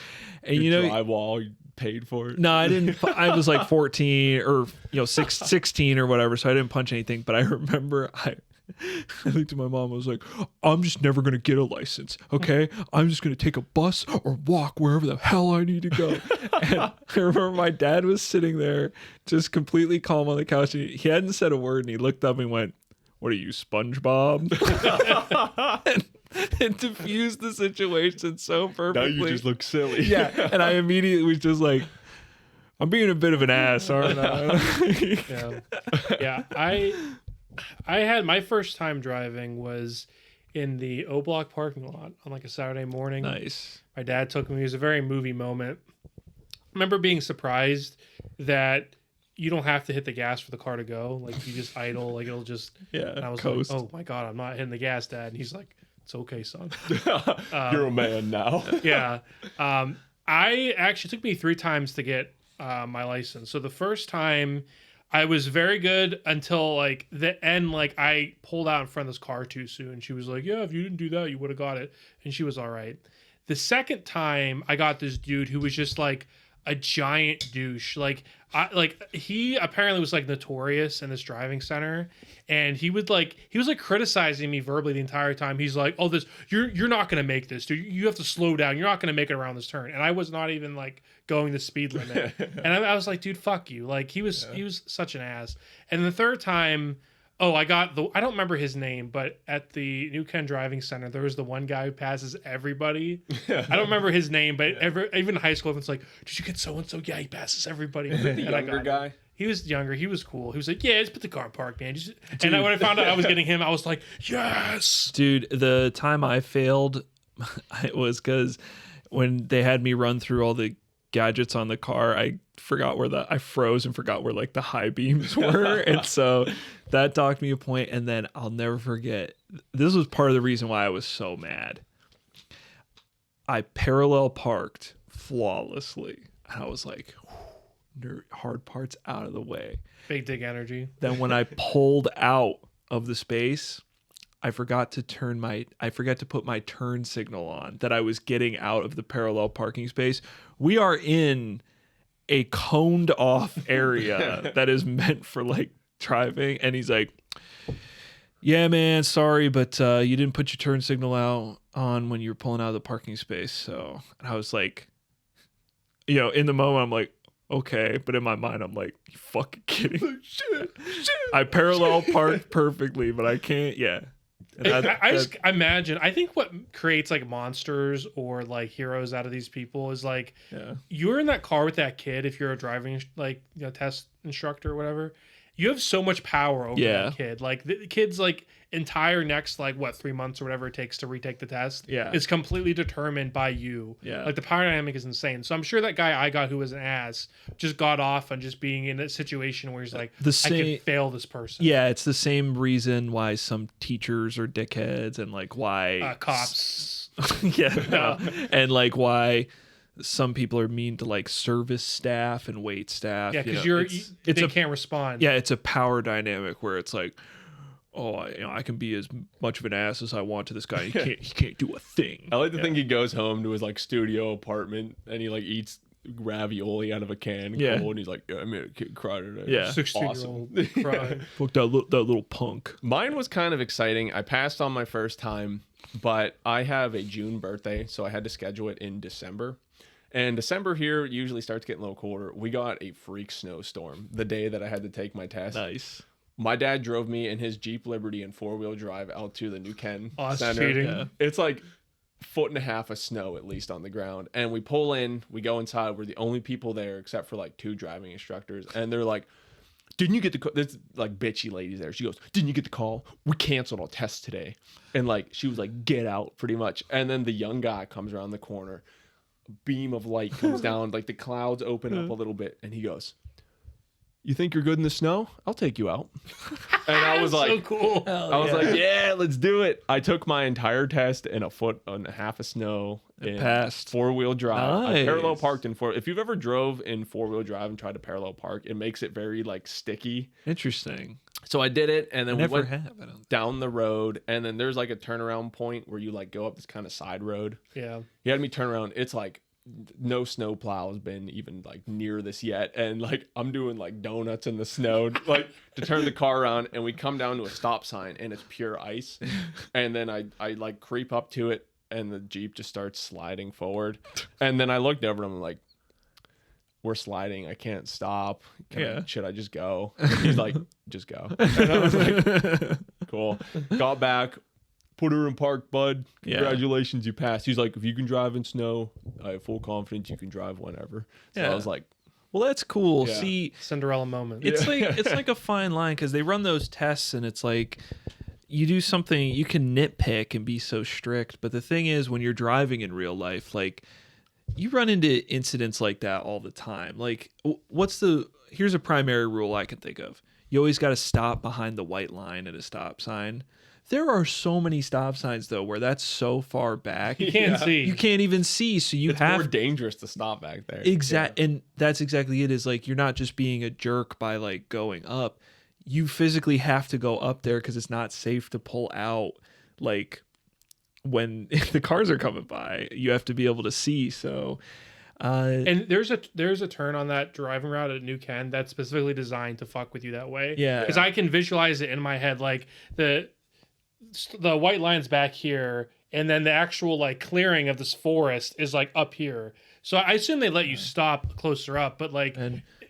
and Your drywall, you paid for it. No, I didn't. I was like 14 or 16 or whatever, so I didn't punch anything. But I remember I looked at my mom. I was like, I'm just never gonna get a license. Okay, I'm just gonna take a bus or walk wherever the hell I need to go. And I remember my dad was sitting there, just completely calm on the couch, and he hadn't said a word, and he looked up and went, what are you, SpongeBob? and diffused the situation so perfectly. Now you just look silly. Yeah, and I immediately was just like, I'm being a bit of an ass, aren't I? Yeah. I had my first time driving was in the O Block parking lot on like a Saturday morning. Nice. My dad took me. It was a very movie moment. I remember being surprised that you don't have to hit the gas for the car to go. Like you just idle, like it'll just. Yeah. And I was coast. like, oh my God, I'm not hitting the gas, Dad. And he's like, it's okay, son. You're a man now. Yeah. I actually took me 3 times to get my license. So the first time I was very good until like the end, like I pulled out in front of this car too soon. She was like, yeah, if you didn't do that, you would have got it. And she was all right. The second time I got this dude who was just like a giant douche. He apparently was like notorious in this driving center, and he was like criticizing me verbally the entire time. He's like, "Oh, you're not gonna make this, dude. You have to slow down. You're not gonna make it around this turn." And I was not even like going the speed limit, and I was like, "Dude, fuck you!" Like he was such an ass. And the third time, I don't remember his name, but at the New Ken Driving Center, there was the one guy who passes everybody. I don't remember his name, but even in high school, it's like, did you get so-and-so? Yeah, he passes everybody. The younger guy? He was younger. He was cool. He was like, yeah, just put the car in park, man. And when I found out I was getting him, I was like, yes! Dude, the time I failed, it was because when they had me run through all the gadgets on the car, I froze and forgot where like the high beams were. And so that docked me a point. And then I'll never forget, this was part of the reason why I was so mad. I parallel parked flawlessly. And I was like, hard parts out of the way. Big dick energy. Then when I pulled out of the space, I forgot to put my turn signal on, that I was getting out of the parallel parking space. We are in a coned off area that is meant for like driving. And he's like, yeah, man, sorry, but you didn't put your turn signal out on when you were pulling out of the parking space. So, and I was like, in the moment, I'm like, okay. But in my mind, I'm like, you fucking kidding? Shit. I parallel parked perfectly, but I can't. Yeah. I just imagine. I think what creates like monsters or like heroes out of these people is like you're in that car with that kid. If you're a driving test instructor or whatever, you have so much power over that kid. Like the kid's like entire next 3 months or whatever it takes to retake the test is completely determined by you. Like the power dynamic is insane. So I'm sure that guy I got who was an ass just got off on just being in a situation where he's like, I can fail this person. Yeah, it's the same reason why some teachers are dickheads and like why cops. And like why some people are mean to like service staff and wait staff. Yeah, because they can't respond. Yeah, it's a power dynamic where it's like, oh, I can be as much of an ass as I want to this guy. He can't do a thing. I like to think he goes home to his like studio apartment and he like eats ravioli out of a can. Cold, and he's like, I made a kid cry today. Yeah, 16-year-old cry. Fuck that little punk. Mine was kind of exciting. I passed on my first time, but I have a June birthday, so I had to schedule it in December. And December here usually starts getting a little colder. We got a freak snowstorm the day that I had to take my test. Nice. My dad drove me in his Jeep Liberty in 4-wheel drive out to the New Ken Center. Cheating. Yeah. It's like 1.5 feet of snow at least on the ground. And we pull in, we go inside. We're the only people there except for like 2 driving instructors. And they're like, didn't you get the call? There's like bitchy ladies there. She goes, didn't you get the call? We canceled our test today. And like, she was like, get out pretty much. And then the young guy comes around the corner. A beam of light comes down. Like the clouds open up a little bit. And he goes, you think you're good in the snow? I'll take you out. And I was like, so cool. I was like, yeah, let's do it. I took my entire test in 1.5 feet of snow. It passed. 4-wheel drive. Nice. I parallel parked in 4. If you've ever drove in 4-wheel drive and tried to parallel park, it makes it very like sticky. Interesting. So I did it, and then we went down the road, and then there's like a turnaround point where you like go up this kind of side road. Yeah. He had me turn around. It's like no snow plow has been even like near this yet, and like I'm doing like donuts in the snow like to turn the car around, and we come down to a stop sign and it's pure ice, and then I like creep up to it and the Jeep just starts sliding forward, and then I looked over and I'm like, we're sliding, I can't stop, should I just go? And he's like, just go. And I was like, cool. Got back, put her in park, bud. Congratulations, you passed. He's like, if you can drive in snow, I have full confidence you can drive whenever. So I was like, well, that's cool. Yeah. See, Cinderella moment. It's like a fine line because they run those tests and it's like you do something, you can nitpick and be so strict. But the thing is, when you're driving in real life, like you run into incidents like that all the time. Like here's a primary rule I can think of. You always got to stop behind the white line at a stop sign. There are so many stop signs though where that's so far back you can't see. You can't even see. So it's more dangerous to stop back there. And that's exactly it. Is like you're not just being a jerk by like going up. You physically have to go up there because it's not safe to pull out. Like when the cars are coming by, you have to be able to see. So. And there's a turn on that driving route at New Ken that's specifically designed to fuck with you that way. Yeah. Because I can visualize it in my head, like the white line's back here, and then the actual like clearing of this forest is like up here. So I assume they let you stop closer up, but like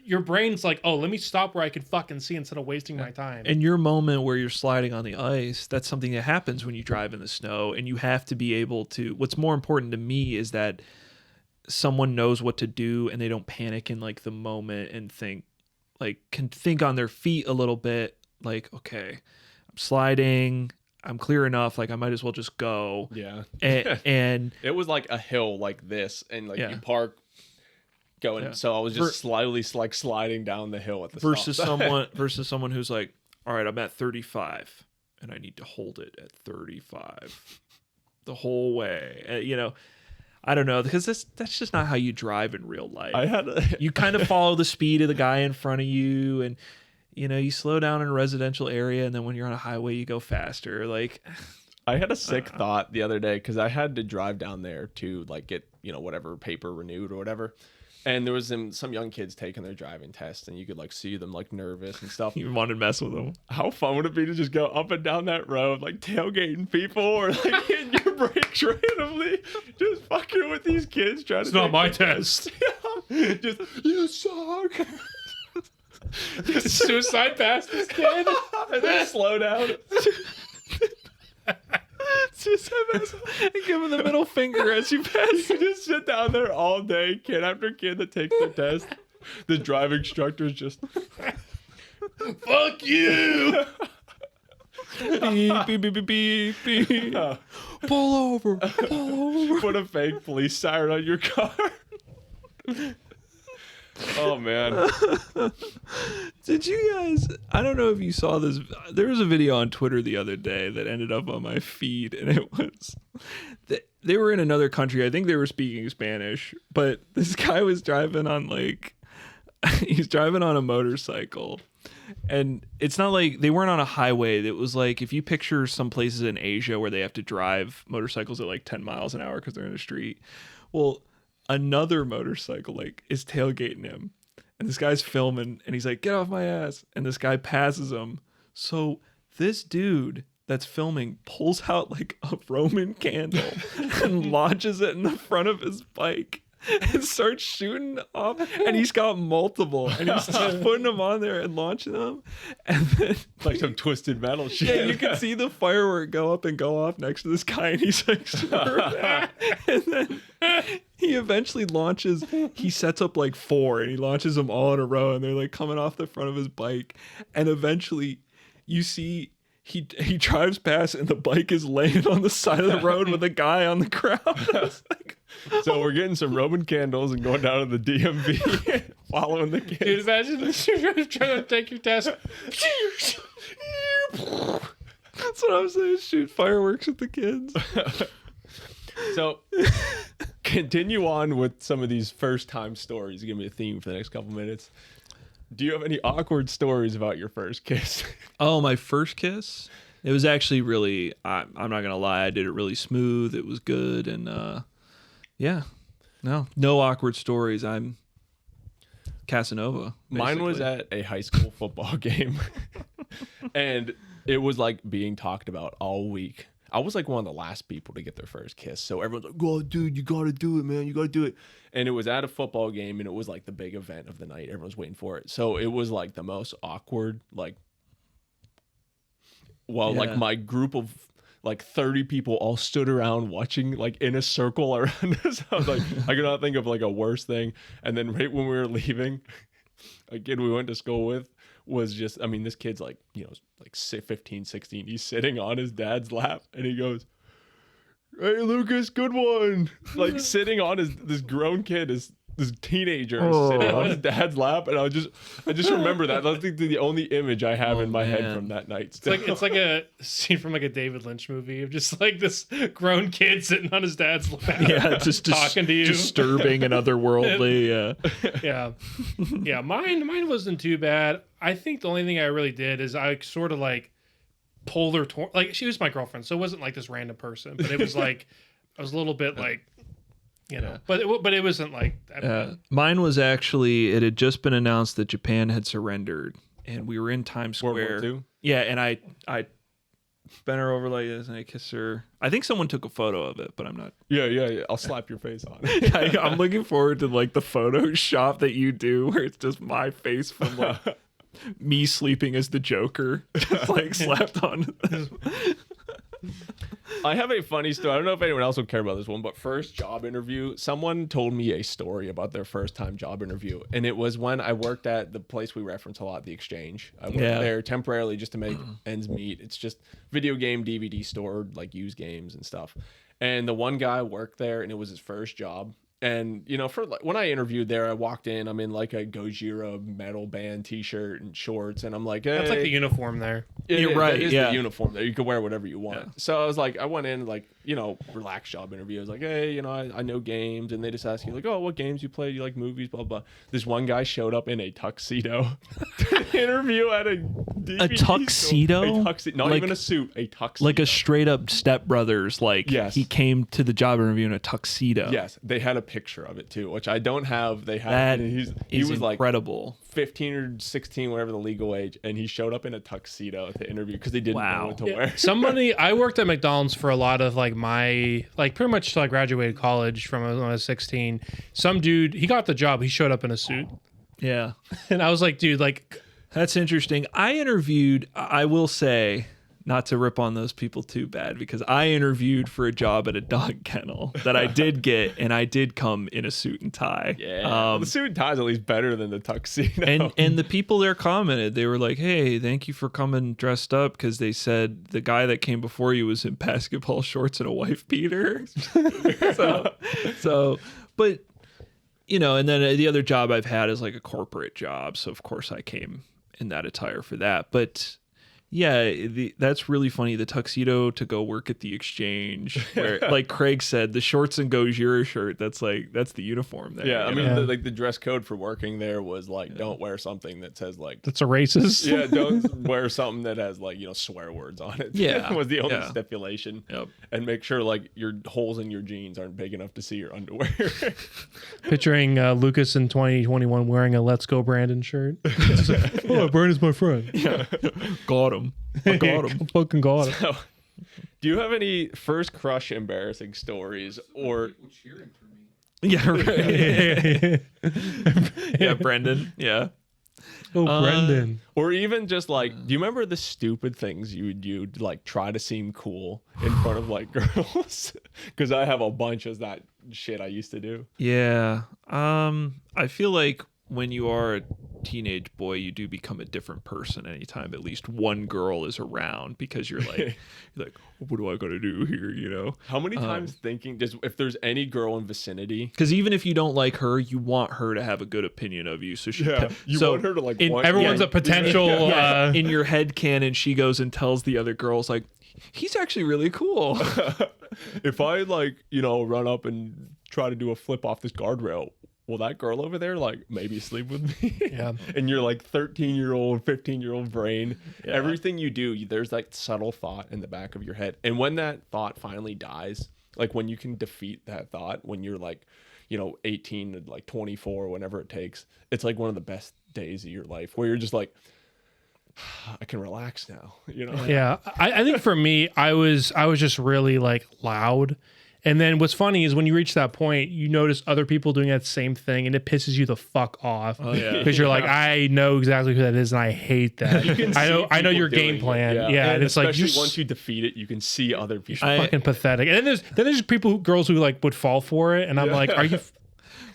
your brain's like, oh, let me stop where I can fucking see instead of wasting my time. And your moment where you're sliding on the ice, that's something that happens when you drive in the snow, and you have to be able to. What's more important to me is that someone knows what to do and they don't panic in like the moment and can think on their feet a little bit. Like, okay, I'm sliding. I'm clear enough. Like I might as well just go. Yeah. And it was like a hill like this, and like you park going. Yeah. So I was just slowly like sliding down the hill at the versus someone who's like, all right, I'm at 35 and I need to hold it at 35 the whole way. I don't know, because that's just not how you drive in real life. You kind of follow the speed of the guy in front of you, and you slow down in a residential area, and then when you're on a highway, you go faster. Like, I had a sick thought the other day because I had to drive down there to like get whatever paper renewed or whatever, and there was some young kids taking their driving test, and you could like see them like nervous and stuff. You wanted to mess with them. How fun would it be to just go up and down that road, like tailgating people or like hitting your brakes randomly, just fucking with these kids trying to. It's not my test. Just you suck. Suicide past this kid and then slow down. Just and give him the middle finger as you pass. You just sit down there all day, kid after kid that takes the test. The driving instructor's just, fuck you. Beep, beep, beep, beep, beep, beep. Pull over. Put a fake police siren on your car. Oh man. Did you guys, I don't know if you saw this, there was a video on Twitter the other day that ended up on my feed, and it was they were in another country. I think they were speaking Spanish, but this guy was driving on he's driving on a motorcycle, and it's not like they weren't on a highway. It was like, if you picture some places in Asia where they have to drive motorcycles at like 10 miles an hour because they're in a street. Well, another motorcycle is tailgating him, and this guy's filming, and he's like, get off my ass, and this guy passes him. So this dude that's filming pulls out like a Roman candle and launches it in the front of his bike and starts shooting off, and he's got multiple, and he's just putting them on there and launching them, and then Like some Twisted Metal shit. yeah, you can see the firework go up and go off next to this guy, and he's like, screw that. And then he eventually launches, he sets up like 4, and he launches them all in a row, and they're like coming off the front of his bike, and eventually you see he drives past, and the bike is laying on the side of the road with a guy on the ground. I was like, So we're getting some Roman candles and going down to the DMV, following the kids. Dude, imagine this. You're trying to take your test. that's what I'm saying, shoot fireworks at the kids. So continue on with some of these first time stories. Give me a theme for the next couple minutes. Do you have any awkward stories about your first kiss? Oh, my first kiss? It was actually really, I'm not going to lie, I did it really smooth. It was good. And yeah, no awkward stories. I'm Casanova. Mine was basically. at a high school football game. And it was like being talked about all week. I was like one of the last people to get their first kiss. So everyone's like, oh, dude, you got to do it, man. You got to do it. And it was at a football game, and it was like the big event of the night. Everyone's waiting for it. So it was like the most awkward, like my group of like 30 people all stood around watching like in a circle around us. I was like, I could not think of like a worse thing. And then right when we were leaving, a kid we went to school with was just, I mean, this kid's like, you know, like 15, 16. He's sitting on his dad's lap, and he goes, hey, Lucas, good one. Like sitting on this grown kid, this teenager sitting on his dad's lap. And I just remember that. That's the only image I have in my head from that night. Still. It's like a scene from like a David Lynch movie of just like this grown kid sitting on his dad's lap. Yeah, just talking to you. Disturbing and otherworldly. Yeah. Mine wasn't too bad. I think the only thing I really did is I sort of like pulled her like she was my girlfriend, so it wasn't like this random person, but it was like I was a little bit like, you know, but it wasn't like that. Mine was actually, it had just been announced that Japan had surrendered, and we were in Times World War Square. II? Yeah, and I bent her over like this, and I kissed her. I think someone took a photo of it, but I'm not. Yeah. I'll slap your face on it. I'm looking forward to like the Photoshop that you do, where it's just my face from like me sleeping as the Joker, just like slapped on. I have a funny story. I don't know if anyone else would care about this one, but first job interview, someone told me a story about their first time job interview. And it was when I worked at the place we reference a lot, the Exchange. I worked there temporarily just to make ends meet. It's just video game DVD store, like used games and stuff. And the one guy worked there, and it was his first job. And, you know, for like, when I interviewed there, I walked in, I'm in like a Gojira metal band t-shirt and shorts. And I'm like, hey. That's like the uniform there. You're right. That is yeah. the uniform there. You can wear whatever you want. Yeah. So I was like, I went in like, you know, relaxed job interview. I was like, hey, you know, I know games. And they just ask you like, oh, what games you play? Do you like movies? Blah, blah. This one guy showed up in a tuxedo to interview at a DVD tuxedo? Store. A tuxedo. Not Like- even a suit, a tuxedo. Like a straight up Step Brothers, like Yes. he came to the job interview in a tuxedo. Yes, they had a picture of it too, which I don't have. They had. That He is was like incredible. 15 or 16, whatever the legal age, and he showed up in a tuxedo to interview because they didn't know Wow. what to wear. Somebody, I worked at McDonald's for a lot of like my, like pretty much till I graduated college from when I was 16. Some dude, he got the job. He showed up in a suit. Yeah. And I was like, dude, like, That's interesting. I interviewed, I will say, not to rip on those people too bad, because I interviewed for a job at a dog kennel that I did get, and I did come in a suit and tie. Yeah, well, the suit and tie is at least better than the tuxedo. And the people there commented, they were like, "Hey, thank you for coming dressed up," because they said the guy that came before you was in basketball shorts and a wife beater. But you know, and then the other job I've had is like a corporate job, so of course I came in that attire for that. But yeah, that's really funny. The tuxedo to go work at the exchange, where, like Craig said, the shorts and Gojira shirt. That's the uniform there. Yeah, I mean, the dress code for working there was like, don't wear something that says like That's a racist. Yeah, don't wear something that has like swear words on it. Yeah, was the only stipulation. Yep. And make sure like your holes in your jeans aren't big enough to see your underwear. Picturing Lucas in 2021 wearing a "Let's Go Brandon" shirt. Like, oh, Brandon's my friend. Yeah. Got him. I got him. Fucking got him. So, do you have any first crush embarrassing stories or? Yeah, right. Yeah, Brendan. Yeah. Oh, Brendan. Or even just like, do you remember the stupid things you would do to like try to seem cool in front of like girls? Because I have a bunch of that shit I used to do. Yeah. I feel like when you are a teenage boy, you do become a different person anytime at least one girl is around, because you're like, what do I got to do here? You know? How many times thinking just if there's any girl in vicinity? Because even if you don't like her, you want her to have a good opinion of you. So she, you want her to like. Everyone's a potential. In your head canon, she goes and tells the other girls like, he's actually really cool. If I like, run up and try to do a flip off this guardrail, will that girl over there like maybe sleep with me? Yeah. And you're like 13-year-old, 15-year-old brain. Yeah. Everything you do, there's like subtle thought in the back of your head. And when that thought finally dies, like when you can defeat that thought, when you're like, 18 to like 24, whenever it takes, it's like one of the best days of your life where you're just like, I can relax now, Yeah. I think for me, I was just really like loud. And then what's funny is when you reach that point, you notice other people doing that same thing, and it pisses you the fuck off. Oh, yeah. Because you're like, I know exactly who that is, and I hate that. I know your game plan. Yeah. And it's like, once you defeat it, you can see other people. Fucking pathetic. And then there's girls who like would fall for it, and I'm like, are you?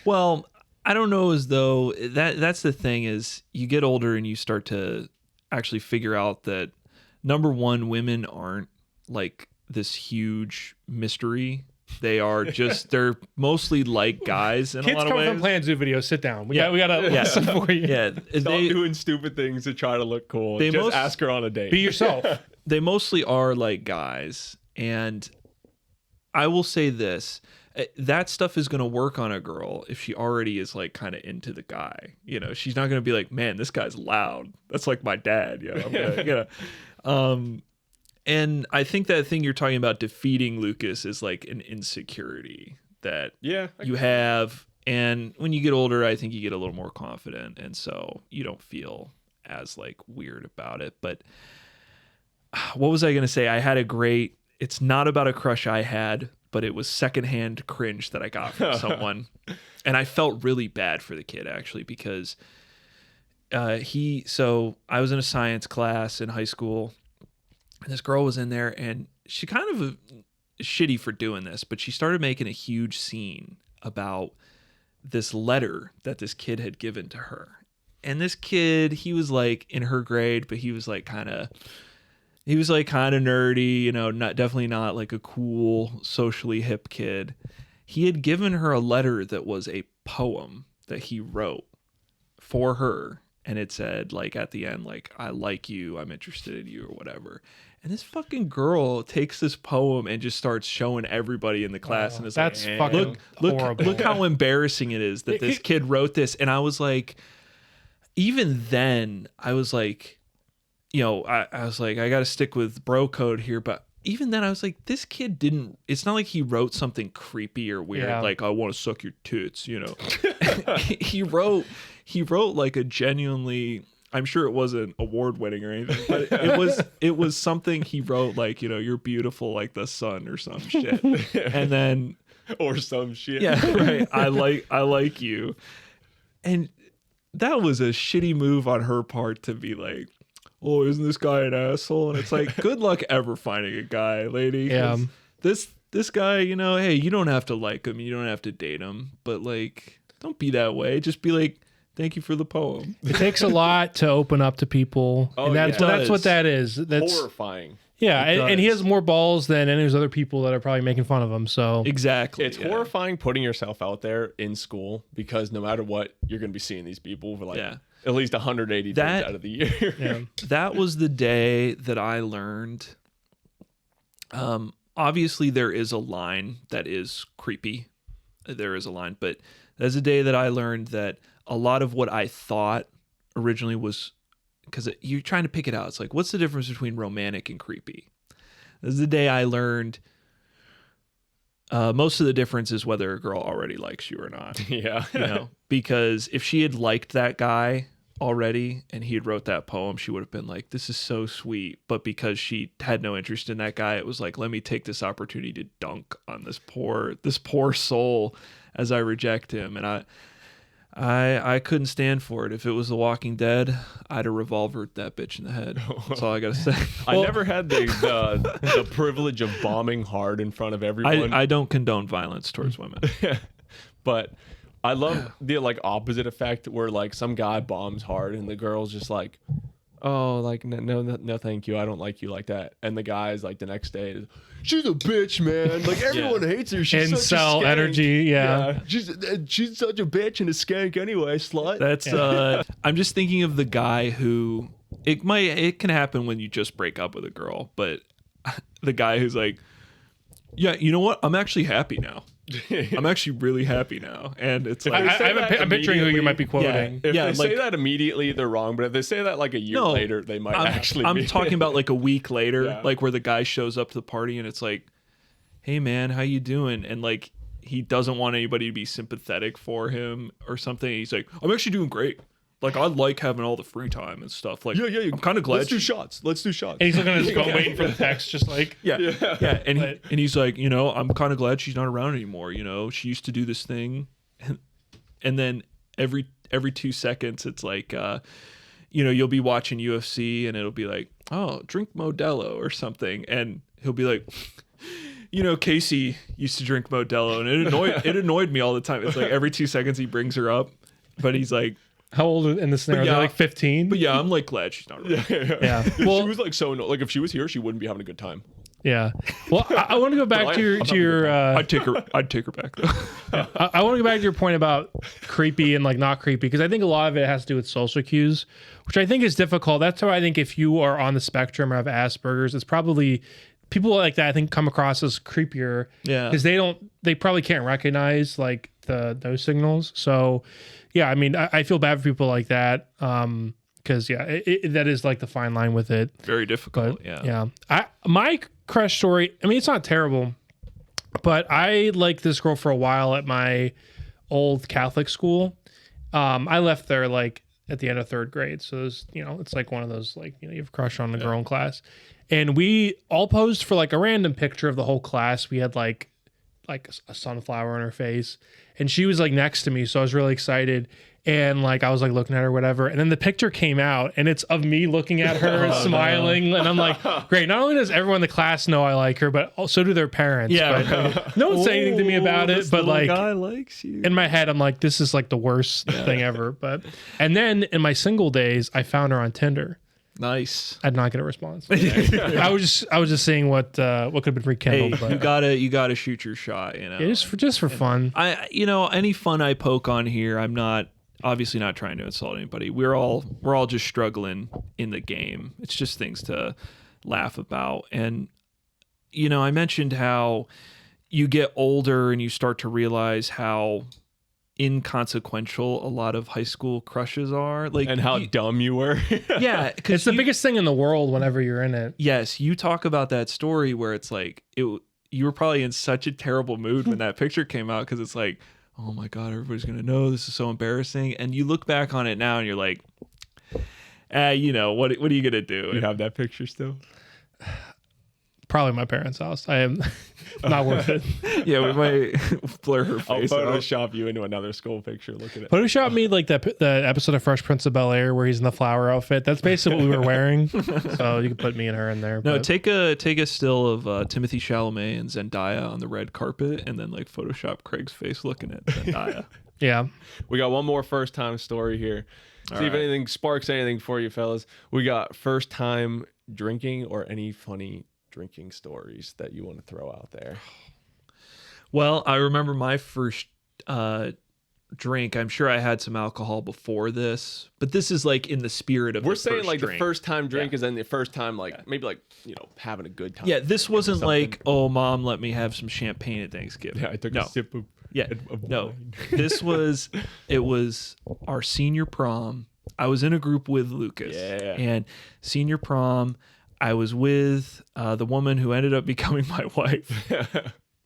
Well, I don't know, as though that's the thing is you get older and you start to actually figure out that number one, women aren't like this huge mystery. They are just, they're mostly like guys in Kids a lot of come ways. from Plan Zoo videos. Sit down. We gotta listen for you. Yeah. Stop doing stupid things to try to look cool. Just ask her on a date. Be yourself. They mostly are like guys. And I will say this, that stuff is going to work on a girl if she already is like kind of into the guy. She's not going to be like, man, this guy's loud. That's like my dad. And I think that thing you're talking about defeating Lucas is like an insecurity that you have. And when you get older, I think you get a little more confident. And so you don't feel as like weird about it. But what was I going to say? I had it's not about a crush I had, but it was secondhand cringe that I got from someone. And I felt really bad for the kid actually, because so I was in a science class in high school. And this girl was in there, and she kind of shitty for doing this, but she started making a huge scene about this letter that this kid had given to her. And this kid, he was like in her grade, but he was like kind of nerdy, definitely not like a cool, socially hip kid. He had given her a letter that was a poem that he wrote for her. And it said, like, at the end, like, I like you, I'm interested in you, or whatever. And this fucking girl takes this poem and just starts showing everybody in the class. And is that's like, fucking horrible. Look how embarrassing it is that this kid wrote this. And I was like, even then, I was like, I was like, I got to stick with bro code here. But even then, I was like, this kid it's not like he wrote something creepy or weird, like, I want to suck your tits, He wrote like a genuinely, I'm sure it wasn't award winning or anything, but it was something he wrote like, you're beautiful like the sun or some shit. And then or some shit. Yeah, right. I like you. And that was a shitty move on her part to be like, oh, isn't this guy an asshole? And it's like, good luck ever finding a guy, lady. 'cause this guy, you know, hey, you don't have to like him, you don't have to date him, but like, don't be that way. Just be like, thank you for the poem. It takes a lot to open up to people, and that's what that is. That's horrifying. Yeah, and he has more balls than any of those other people that are probably making fun of him. So exactly, it's horrifying putting yourself out there in school, because no matter what, you're going to be seeing these people for like at least 180 days out of the year. Yeah. That was the day that I learned. Obviously, there is a line that is creepy. There is a line, but that's the day that I learned that a lot of what I thought originally was, because you're trying to pick it out. It's like, what's the difference between romantic and creepy? This is the day I learned most of the difference is whether a girl already likes you or not. Yeah. You know, because if she had liked that guy already and he had wrote that poem, she would have been like, this is so sweet. But because she had no interest in that guy, it was like, let me take this opportunity to dunk on this poor soul as I reject him. And I couldn't stand for it. If it was The Walking Dead, I'd have revolvered that bitch in the head. That's all I gotta say. I never had the privilege of bombing hard in front of everyone. I don't condone violence towards women. But I love the like opposite effect where like some guy bombs hard and the girl's just like, oh, like no, thank you, I don't like you like that. And the guy's like the next day, she's a bitch, man. Like everyone hates her. She's such a skank. Energy, yeah. She's such a bitch and a skank anyway, slut. That's I'm just thinking of the guy who it can happen when you just break up with a girl, but the guy who's like, yeah, you know what? I'm actually happy now. I'm actually really happy now, and it's like I'm picturing who you might be quoting. If they say that immediately, they're wrong. But if they say that like a year later, they might actually. I'm talking about like a week later, like where the guy shows up to the party and it's like, "Hey man, how you doing?" And like he doesn't want anybody to be sympathetic for him or something. He's like, "I'm actually doing great. Like I like having all the free time and stuff. Like I'm kind of glad. Let's do shots. And he's looking at his phone, waiting for the text, just like yeah. And he's like, you know, I'm kind of glad she's not around anymore. You know, she used to do this thing, and then every 2 seconds, it's like, you know, you'll be watching UFC and it'll be like, oh, drink Modelo or something, and he'll be like, you know, Casey used to drink Modelo, and it annoyed me all the time. It's like every 2 seconds he brings her up, but he's like. How old in the scenario? They're like 15. But yeah, I'm like glad she's not around. Yeah. Well, she was like like if she was here, she wouldn't be having a good time. Yeah. Well, I want to go back to your. I'd take her back though. I want to go back to your point about creepy and like not creepy, because I think a lot of it has to do with social cues, which I think is difficult. That's why I think if you are on the spectrum or have Asperger's, it's probably people like that I think come across as creepier. Yeah. Because they probably can't recognize like those signals. So. Yeah, I mean, I feel bad for people like that, because that is like the fine line with it. Very difficult. But, yeah. My crush story. I mean, it's not terrible, but I liked this girl for a while at my old Catholic school. I left there like at the end of 3rd grade, so it was, you know, it's like one of those like, you know, you have a crush on a girl in class, and we all posed for like a random picture of the whole class. We had like a sunflower on her face, and she was like next to me, so I was really excited, and like I was like looking at her, whatever, and then the picture came out and it's of me looking at her and smiling, and I'm like, great, not only does everyone in the class know I like her, but also do their parents. But no one said anything to me about it, but like guy likes you. In my head I'm like, this is like the worst thing ever. But and then in my single days I found her on Tinder. Nice. I'd not get a response. I was just seeing what could have been rekindled. Hey, but, you gotta shoot your shot. You know, just for fun. Any fun I poke on here, I'm not obviously not trying to insult anybody. We're all just struggling in the game. It's just things to laugh about. And you know, I mentioned how you get older and you start to realize how inconsequential a lot of high school crushes are, like, and how dumb you were. Yeah, because it's the biggest thing in the world whenever you're in it. Yes, you talk about that story where it's like you were probably in such a terrible mood when that picture came out, because it's like, oh my god, everybody's gonna know, this is so embarrassing. And you look back on it now and you're like, you know, what are you gonna do? You have that picture still? Probably my parents' house. I am not worth it. Yeah, we might blur her I'll face out. Photoshop you into another school picture. Look at it. Photoshop me like the episode of Fresh Prince of Bel-Air where he's in the flower outfit. That's basically what we were wearing. So you can put me and her in there. No, but- take a still of Timothy Chalamet and Zendaya on the red carpet, and then like Photoshop Craig's face looking at Zendaya. Yeah. We got one more first time story here. See if right. anything sparks anything for you, fellas. We got first time drinking or any funny drinking stories that you want to throw out there. Well, I remember my first drink. I'm sure I had some alcohol before this, but this is like in the spirit of We're the saying first like drink. the first time drink Yeah. is then the first time maybe having a good time. Yeah, this wasn't Something. like, oh, mom, let me have some champagne at Thanksgiving. Yeah, I took no. a sip of Yeah, of no. wine. It was our senior prom. I was in a group with Lucas. Yeah. And senior prom, I was with the woman who ended up becoming my wife.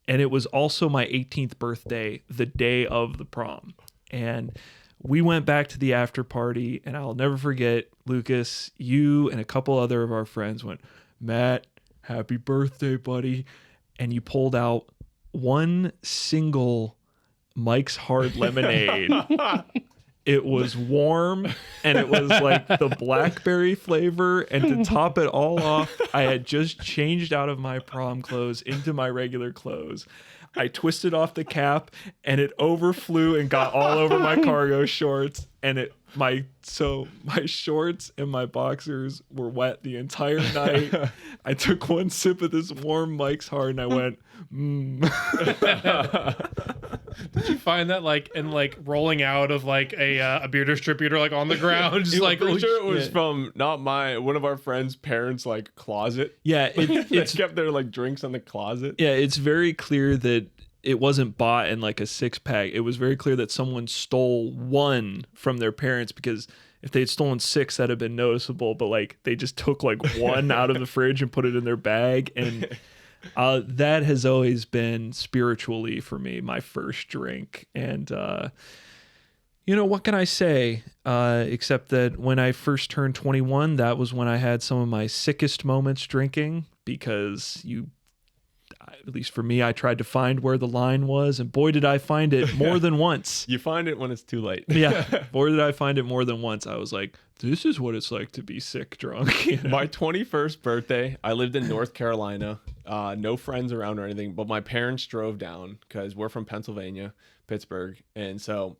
And it was also my 18th birthday, the day of the prom. And we went back to the after party, and I'll never forget, Lucas, you and a couple other of our friends went, Matt, happy birthday, buddy. And you pulled out one single Mike's Hard Lemonade. It was warm, and it was like the blackberry flavor. And to top it all off, I had just changed out of my prom clothes into my regular clothes. I twisted off the cap, and it overflew and got all over my cargo shorts. And my shorts and my boxers were wet the entire night. I took one sip of this warm Mike's Hard, and I went, Did you find that rolling out of like a beer distributor like on the ground? Just like, I'm oh, sure it was shit. from not one of our friends' parents' like closet. Yeah, They it's kept their like drinks in the closet. Yeah, it's very clear that it wasn't bought in like a 6-pack. It was very clear that someone stole one from their parents, because if they'd stolen 6, that'd have been noticeable. But like they just took like one out of the fridge and put it in their bag. And that has always been spiritually for me, my first drink. And, what can I say? Except that when I first turned 21, that was when I had some of my sickest moments drinking, because at least for me, I tried to find where the line was, and boy, did I find it more than once. You find it when it's too late. Yeah, boy, did I find it more than once. I was like, this is what it's like to be sick drunk. You know? My 21st birthday, I lived in North Carolina. No friends around or anything, but my parents drove down because we're from Pennsylvania, Pittsburgh. And so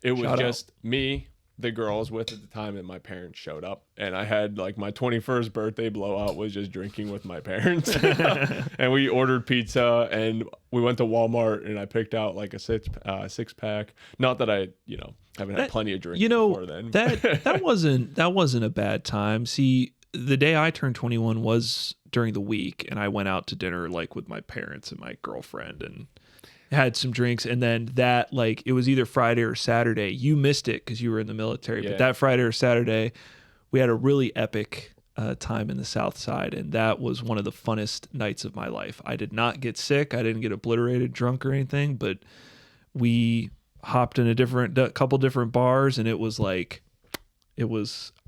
it was Shout out. just me, the girl I was with at the time, and my parents showed up. And I had like my 21st birthday blowout was just drinking with my parents. And we ordered pizza, and we went to Walmart, and I picked out like a 6-pack. Not that I, haven't had plenty of drinks before then. that wasn't a bad time. See, the day I turned 21 was during the week, and I went out to dinner like with my parents and my girlfriend, and had some drinks. And then that, like, it was either Friday or Saturday. You missed it because you were in the military, Yeah. but that Friday or Saturday, we had a really epic time in the South Side, and that was one of the funnest nights of my life. I did not get sick. I didn't get obliterated, drunk, or anything, but we hopped in a couple different bars, and it was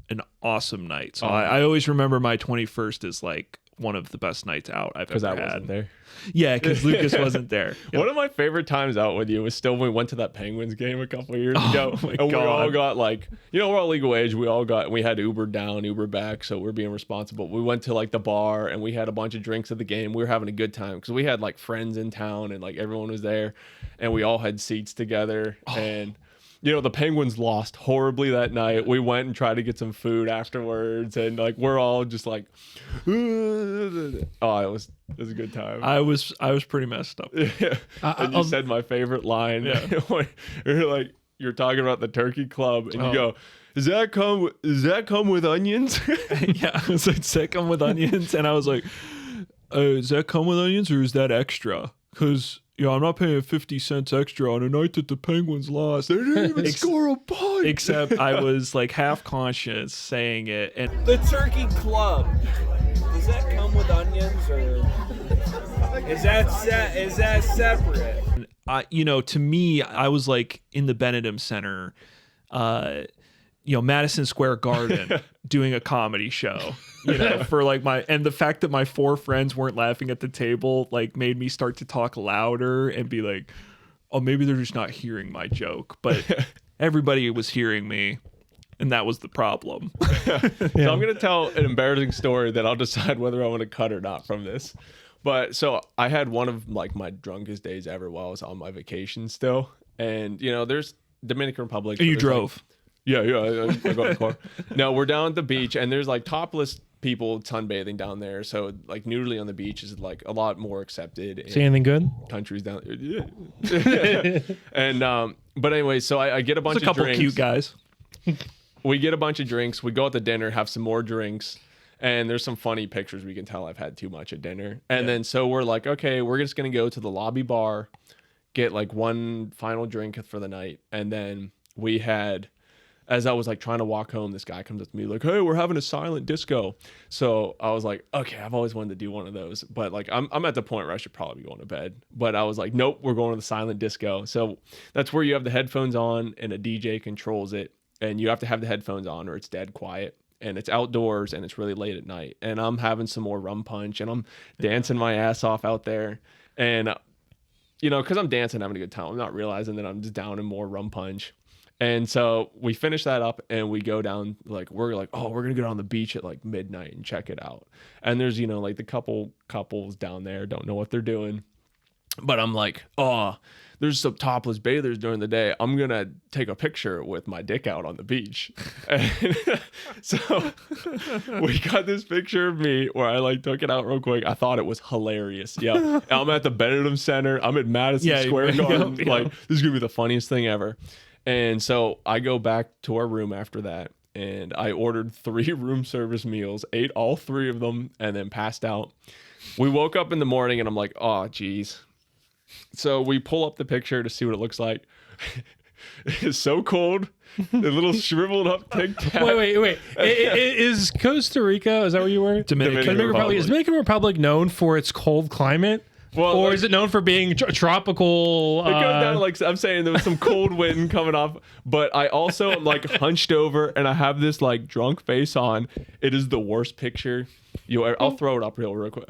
an awesome night. So I always remember my 21st as like one of the best nights out I've Because ever I had. wasn't there. Yeah, because Lucas wasn't there. Yep. One of my favorite times out with you was still when we went to that Penguins game a couple of years ago. my And we all God. got like, we're all legal age. We had Uber down, Uber back. So we're being responsible. We went to like the bar, and we had a bunch of drinks at the game. We were having a good time because we had like friends in town, and like everyone was there, and we all had seats together. And the Penguins lost horribly that night. We went and tried to get some food afterwards, and like we're all just like, it was a good time. I was pretty messed up. Yeah. And you said my favorite line. Yeah. You're talking about the turkey club, and you go, Does that come with onions? Yeah, I was like, does that come with onions? And I was like, does that come with onions, or is that extra? Because I'm not paying 50 cents extra on a night that the Penguins lost. They didn't even score a point. Except I was like half conscious saying it. And The turkey club. Does that come with onions, or is that separate? to me, I was like in the Benedum Center, Madison Square Garden doing a comedy show, for like and the fact that my 4 friends weren't laughing at the table, like made me start to talk louder and be like, oh, maybe they're just not hearing my joke. But everybody was hearing me. And that was the problem. So I'm going to tell an embarrassing story that I'll decide whether I want to cut or not from this. But so I had one of like my drunkest days ever while I was on my vacation still. And, there's Dominican Republic. And you drove. I got in the car. No, we're down at the beach and there's like topless people sunbathing down there. So like nudity on the beach is like a lot more accepted. See anything good? Countries down there. And, but anyway, so I get a bunch of couple drinks. Cute guys. We get a bunch of drinks. We go out to dinner, have some more drinks. And there's some funny pictures. We can tell I've had too much at dinner. And then so we're like, okay, we're just going to go to the lobby bar, get like one final drink for the night. And then we had, as I was like trying to walk home, this guy comes up to me like, hey, we're having a silent disco. So I was like, okay, I've always wanted to do one of those. But like, I'm at the point where I should probably be going to bed. But I was like, nope, we're going to the silent disco. So that's where you have the headphones on and a DJ controls it. And you have to have the headphones on or it's dead quiet. And it's outdoors and it's really late at night. And I'm having some more rum punch and I'm dancing my ass off out there. And, because I'm dancing, having a good time. I'm not realizing that I'm just down in more rum punch. And so we finish that up and we go down, like, we're like, oh, we're going to go down the beach at like midnight and check it out. And there's, like the couples down there don't know what they're doing. But I'm like, oh, there's some topless bathers during the day. I'm going to take a picture with my dick out on the beach. And so we got this picture of me where I like took it out real quick. I thought it was hilarious. Yeah. I'm at the Benedum Center. I'm at Madison Square Garden. Like, this is going to be the funniest thing ever. And so I go back to our room after that. And I ordered 3 room service meals, ate all 3 of them, and then passed out. We woke up in the morning and I'm like, oh, geez. So we pull up the picture to see what it looks like. It's so cold. A little shriveled up Tic Tac. Wait. Is Costa Rica, is that where you were? Dominican Republic. Is Dominican Republic known for its cold climate? Well, or like, is it known for being tropical? It goes down like I'm saying there was some cold wind coming off, but I also am like hunched over and I have this like drunk face on. It is the worst picture. I'll throw it up real quick.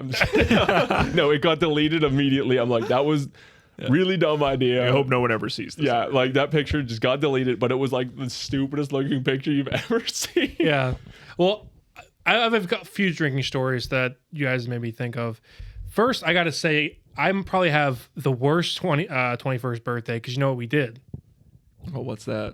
No, it got deleted immediately. I'm like, that was really dumb idea. I hope no one ever sees this. Yeah, like that picture just got deleted, but it was like the stupidest looking picture you've ever seen. Yeah. Well, I've got a few drinking stories that you guys made me think of. First, I got to say, I probably have the worst 21st birthday because you know what we did? Oh, what's that?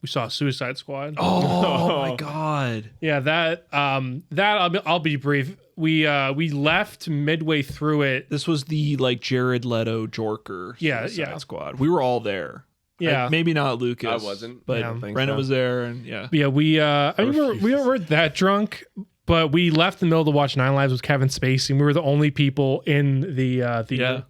We saw Suicide Squad. Oh my God. Yeah, that I'll be brief. We left midway through it. This was the like Jared Leto Jorker Suicide Squad. We were all there. Yeah. Maybe not Lucas. I wasn't. But I don't think Brennan so. was there and yeah. Yeah, we weren't that drunk, but we left in the middle to watch 9 Lives with Kevin Spacey, and we were the only people in the theater. Yeah.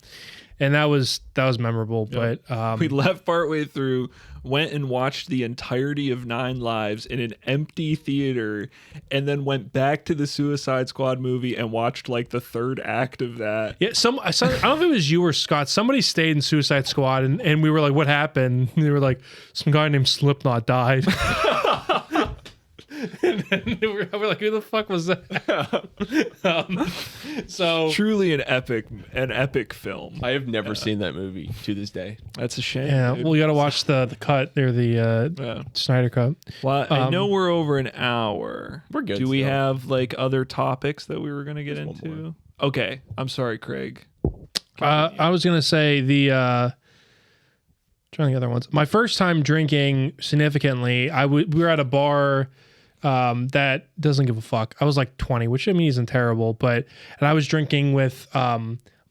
And that was memorable. Yeah. But we left partway through, went and watched the entirety of 9 Lives in an empty theater, and then went back to the Suicide Squad movie and watched like the 3rd act of that. yeah, I don't know if it was you or Scott. Somebody stayed in Suicide Squad, and we were like, "What happened?" And they were like, "Some guy named Slipknot died." And then we're like, "Who the fuck was that?" So Truly an epic film. I have never seen that movie to this day. That's a shame. yeah, dude. well, you got to watch the cut or the Snyder cut. Well, I know we're over an hour. We're good Do we still. have like other topics that we were going to get Just one into? Okay. I'm sorry, Craig. I was gonna say trying the other ones. My first time drinking significantly, we were at a bar that doesn't give a fuck. I was like 20, which I mean isn't terrible, and I was drinking with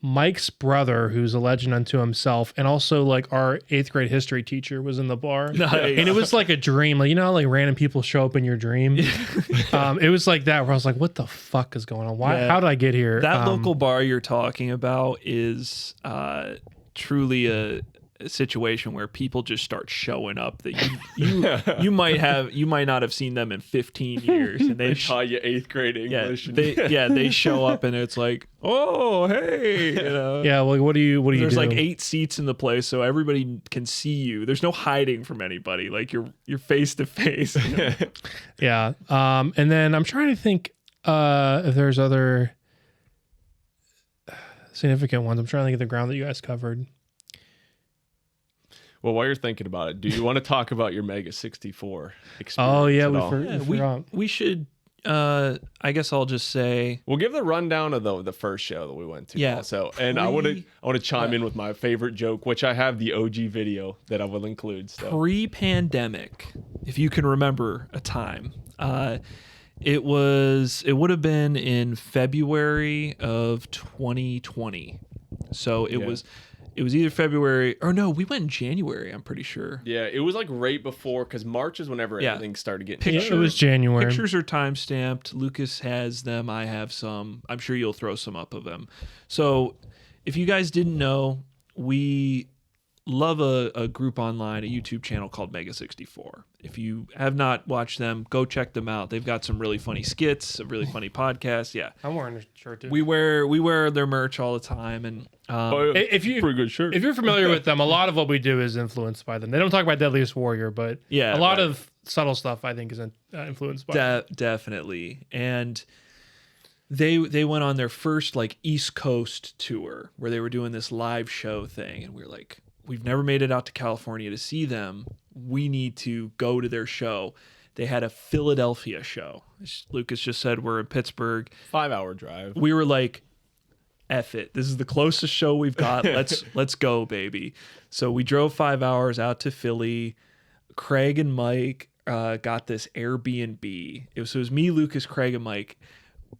Mike's brother, who's a legend unto himself, and also like our 8th grade history teacher was in the bar. Nice. And it was like a dream. Like, you know how like random people show up in your dream? It was like that where I was like, what the fuck is going on? Why? Yeah. How did I get here? That local bar you're talking about is truly situation where people just start showing up that you might not have seen them in 15 years, and They taught you 8th grade English. they show up and it's like, oh hey, you know. Yeah, well, what do you There's do? like 8 seats in the place, so everybody can see you. There's no hiding from anybody. Like you're face to face. Yeah. And then I'm trying to think if there's other significant ones. I'm trying to think of the ground that you guys covered. Well, while you're thinking about it, do you want to talk about your Mega 64 experience? Oh yeah, at all? we forgot. We should. I guess I'll just say. We'll give the rundown of the first show that we went to. Yeah. Also, and I want to chime in with my favorite joke, which I have the OG video that I will include. So. Pre-pandemic, if you can remember a time, it would have been in February of 2020. So it was either February or no, we went in January, I'm pretty sure. Yeah, it was like right before, because March is whenever everything started getting. It was January. Pictures are time stamped. Lucas has them. I have some. I'm sure you'll throw some up of them. So if you guys didn't know, we love a group online, a YouTube channel called Mega 64. If you have not watched them, go check them out. They've got some really funny skits, a really funny podcast. Yeah, I'm wearing a shirt too. we wear their merch all the time, and if you pretty good shirt. If you're familiar with them, a lot of what we do is influenced by them. They don't talk about Deadliest Warrior, but Yeah, a lot right. of subtle stuff I think is influenced by them. definitely. And they went on their first like East Coast tour where they were doing this live show thing, and we were like, we've never made it out to California to see them. We need to go to their show. They had a Philadelphia show. Lucas just said we're in Pittsburgh. 5-hour drive. We were like, F it. This is the closest show we've got. Let's go, baby. So we drove 5 hours out to Philly. Craig and Mike got this Airbnb. It was me, Lucas, Craig, and Mike.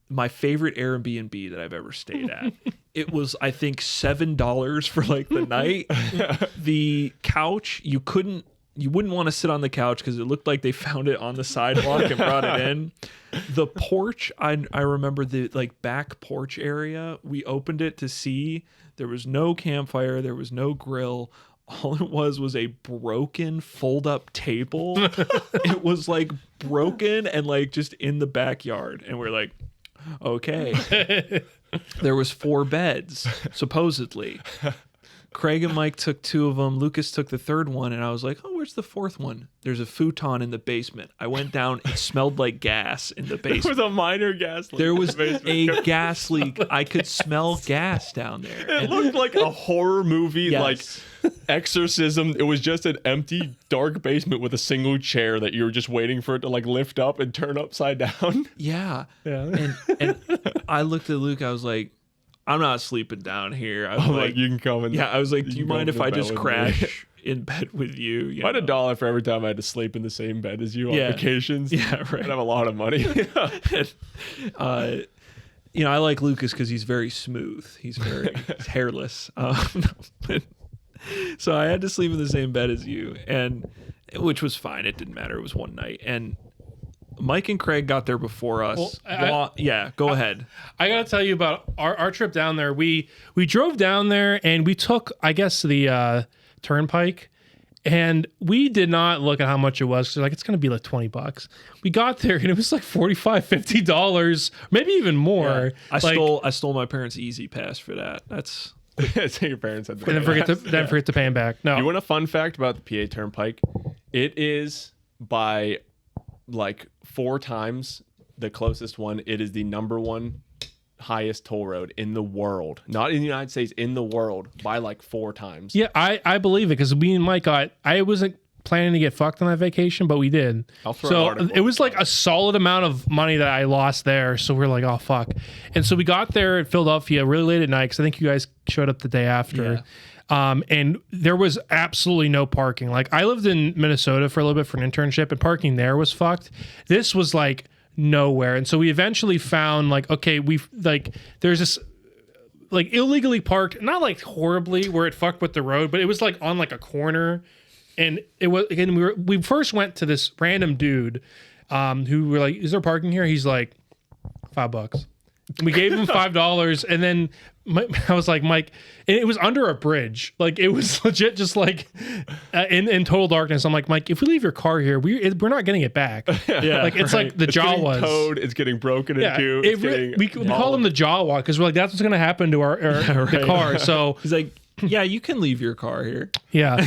My favorite Airbnb that I've ever stayed at. It was, I think, $7 for like the night. The couch, you wouldn't want to sit on the couch because it looked like they found it on the sidewalk and brought it in. The porch, I remember the like back porch area. We opened it to see. There was no campfire. There was no grill. All it was a broken fold-up table. It was like broken and like just in the backyard. And we're like, okay. There was 4 beds, supposedly. Craig and Mike took 2 of them. Lucas took the 3rd one, and I was like, oh, where's the 4th one? There's a futon in the basement. I went down. It smelled like gas in the basement. There was a minor gas leak. There was a gas leak. I could smell gas down there. It looked like a horror movie, Yes. like exorcism. It was just an empty, dark basement with a single chair that you were just waiting for it to like lift up and turn upside down. Yeah. Yeah. And I looked at Luke. I was like, I'm not sleeping down here. I was I'm like, you can come and I was like, do you can come mind to if I bed just with me." crash in bed with you? I had $1 for every time I had to sleep in the same bed as you on vacations. Yeah, right. I'd have a lot of money. I like Lucas because he's very smooth. He's hairless. So I had to sleep in the same bed as you, and which was fine. It didn't matter. It was one night, and Mike and Craig got there before us. Well, go ahead. I gotta tell you about our trip down there. We drove down there and we took, I guess, the turnpike, and we did not look at how much it was. 'Cause like, it's gonna be like $20. We got there and it was like $45, $50, maybe even more. I stole my parents' Easy Pass for that. That's So your parents had to And then forget to pay him back. No, You want a fun fact about the PA Turnpike? It is by like 4 times the closest one. It is the #1 highest toll road in the world, not in the United States, in the world, by like 4 times. yeah, I believe it because me and Mike I wasn't planning to get fucked on that vacation, but we did. I'll throw So an article it was like a solid amount of money that I lost there. So we're like, oh fuck. And so we got there at Philadelphia really late at night because I think you guys showed up the day after. And there was absolutely no parking. Like I lived in Minnesota for a little bit for an internship, and parking there was fucked. This was like nowhere. And so we eventually found like, okay, there's this like illegally parked, not like horribly where it fucked with the road, but it was like on like a corner. And it was, again, we first went to this random dude who were like, is there parking here? He's like, $5. We gave him $5, and then I was like, Mike, and it was under a bridge. Like, it was legit just like in total darkness. I'm like, Mike, if we leave your car here, we're not getting it back. Yeah, like, it's like the Jawas. Towed, it's getting broken into. We call them the Jawa because we're like, that's what's going to happen to our the car. So He's like, yeah, you can leave your car here. yeah.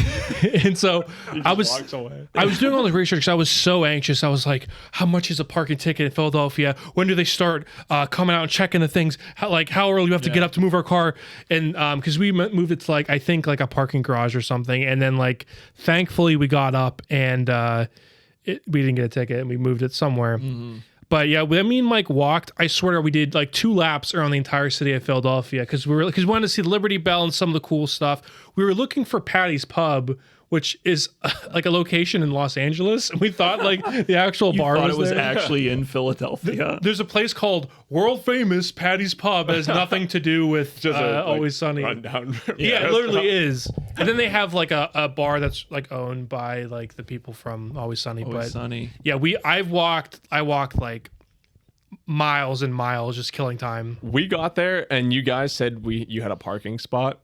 And so I was doing all the research. I was so anxious. I was like, how much is a parking ticket in Philadelphia? When do they start coming out and checking the things? How early we have to get up to move our car? And because we moved it to like, I think like a parking garage or something. And then like, thankfully we got up and we didn't get a ticket and we moved it somewhere. Mm-hmm. But yeah, me and Mike walked. I swear we did like 2 laps around the entire city of Philadelphia because we wanted to see the Liberty Bell and some of the cool stuff. We were looking for Patty's Pub, which is like a location in Los Angeles, and we thought like the actual bar was there. actually in Philadelphia. There's a place called world famous Patty's Pub that has nothing to do with Always Sunny. Rundown. Yeah, it literally is. And then they have like a bar that's like owned by like the people from Always Sunny. Always Sunny. Yeah, I walked like miles and miles just killing time. We got there and you guys said you had a parking spot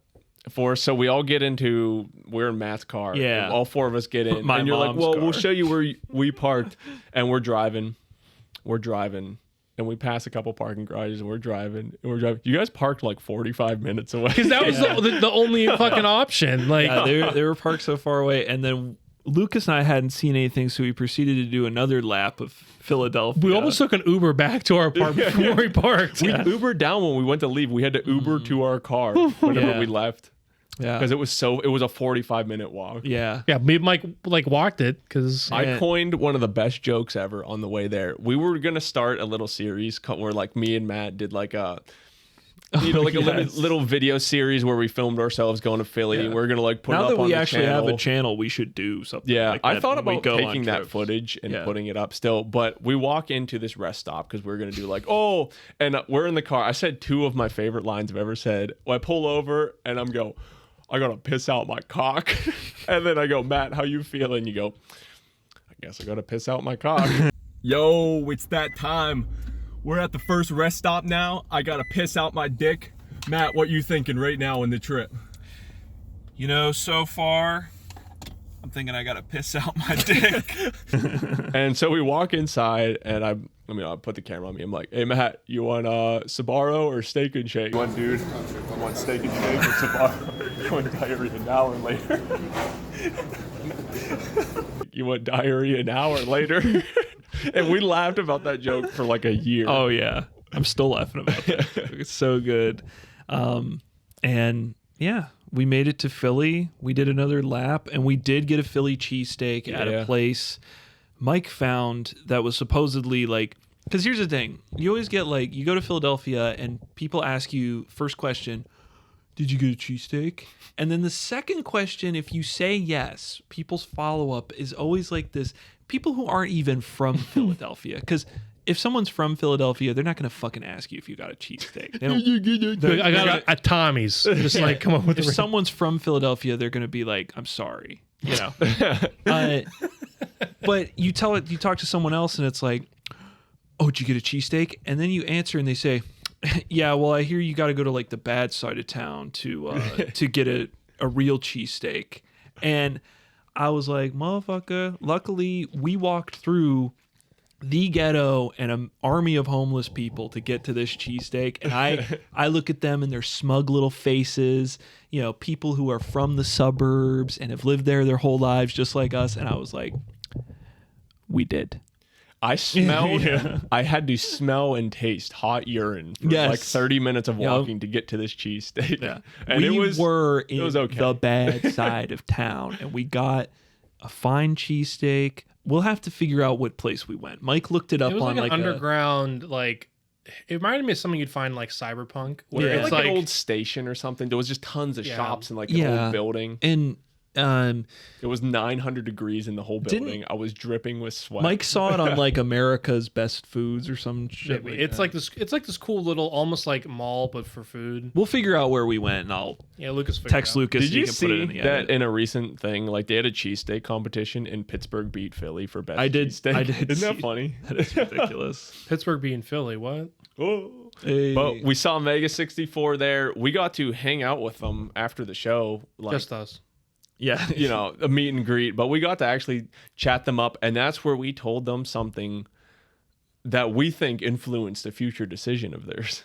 for us, so we all get into, we're in Matt's car. Yeah. All 4 of us get in. My and you're like, mom's well, car. we'll show you where we parked. And we're driving. And we pass a couple parking garages and we're driving. You guys parked like 45 minutes away. Because that was the only fucking option. Like, they were parked so far away, and then Lucas and I hadn't seen anything, so we proceeded to do another lap of Philadelphia. we almost took an Uber back to our apartment from where we parked. We Ubered down when we went to leave. We had to Uber to our car whenever we left. Yeah. Because it was a 45-minute walk. Yeah. Yeah, me and Mike like walked it because I coined one of the best jokes ever on the way there. We were going to start a little series where like me and Matt did like a little video series where we filmed ourselves going to Philly. Yeah. And we're going to like put now it up that on we the actually channel. have a channel, we should do something. Yeah, like that I thought when we about go on taking that trips. footage and putting it up still, but we walk into this rest stop because we're going to do like, and we're in the car. I said 2 of my favorite lines I've ever said. I pull over and I gotta piss out my cock. And then I go, Matt, how you feeling? You go, I guess I gotta piss out my cock. Yo, it's that time. We're at the first rest stop now. I gotta piss out my dick. Matt, what you thinking right now in the trip? You know, so far, I'm thinking I gotta piss out my dick. And so we walk inside and I put the camera on me. I'm like, hey Matt, you want Sbarro or Steak and Shake? One dude, I want Steak and Shake or Sbarro. You want diarrhea now or later? You want diarrhea an hour later? And we laughed about that joke for like a year. Oh yeah, I'm still laughing about that. It's so good. And yeah, we made it to Philly. We did another lap, and we did get a Philly cheesesteak at a place Mike found that was supposedly like, because here's the thing, you always get like, you go to Philadelphia and people ask you, first question, did you get a cheesesteak? And then the second question, if you say yes, people's follow-up is always like this, people who aren't even from Philadelphia, because if someone's from Philadelphia, they're not going to fucking ask you if you got a cheesesteak. I got a Tommy's. Just like, come on with if the someone's from Philadelphia, they're going to be like, I'm sorry, you know. But you talk to someone else and it's like, oh, did you get a cheesesteak? And then you answer and they say, yeah, well, I hear you got to go to like the bad side of town to get a real cheesesteak. And I was like, motherfucker, luckily we walked through the ghetto and an army of homeless people to get to this cheesesteak. And I look at them and their smug little faces, you know, people who are from the suburbs and have lived there their whole lives just like us. And I was like, we did. I smelled, I had to smell and taste hot urine for like 30 minutes of walking to get to this cheesesteak. Yeah. And we were in okay. the bad side of town and we got a fine cheesesteak. We'll have to figure out what place we went. Mike looked it up It was on like an underground, like, it reminded me of something you'd find like Cyberpunk. Where It's it's like an old station or something. There was just tons of shops in like the old building. And it was 900 degrees in the whole building. I was dripping with sweat. Mike saw it on like America's Best Foods or some shit. Maybe. It's like this. It's like this cool little, almost like mall, but for food. We'll figure out where we went, and I'll Lucas text Lucas. Did so you can put it in see the that edit. in a recent thing? Like they had a cheesesteak competition and Pittsburgh beat Philly for best cheesesteak. I did. Isn't that see- funny? That is ridiculous. Pittsburgh being Philly. What? Oh. Hey. But we saw Mega 64 there. We got to hang out with them after the show. Like, Just us. Yeah. you know, a meet and greet. But we got to actually chat them up. And that's where we told them something that we think influenced a future decision of theirs.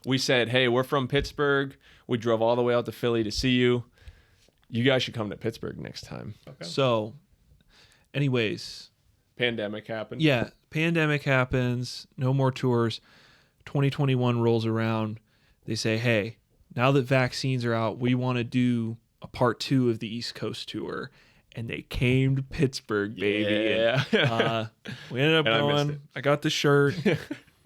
We said, hey, we're from Pittsburgh. We drove all the way out to Philly to see you. You guys should come to Pittsburgh next time. So, anyways, Pandemic happened. yeah, pandemic happens, no more tours. 2021 rolls around. They say, hey, now that vaccines are out, we want to do a part 2 of the East Coast tour. And they came to Pittsburgh, baby. Yeah. And, we ended up And I missed going. it. I got the shirt.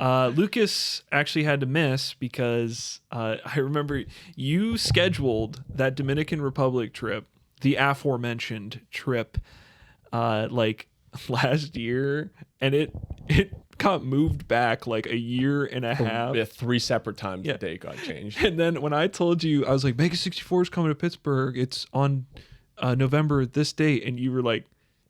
Lucas actually had to miss because I remember you scheduled that Dominican Republic trip, the aforementioned trip, like last year, and it got moved back like a year and a half. Yeah, 3 separate times Yeah. the date got changed. And then when I told you, I was like, Mega 64 is coming to Pittsburgh. It's on November this date, and you were like,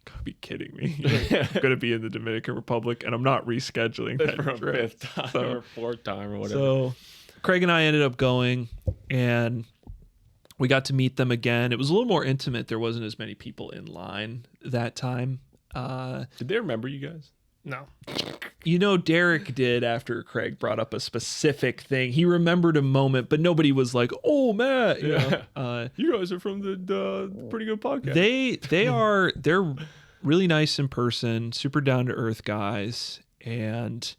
gotta be kidding me. You're like, I'm gonna be in the Dominican Republic and I'm not rescheduling that For a trip. 5th time So- or 4th time or whatever. So Craig and I ended up going, and we got to meet them again. It was a little more intimate. There wasn't as many people in line that time. Did they remember you guys? No. You know, Derek did after Craig brought up a specific thing. He remembered a moment, but nobody was like, "Oh, Matt." You know? You guys are from the Pretty Good Podcast. They're really nice in person, super down to earth guys, and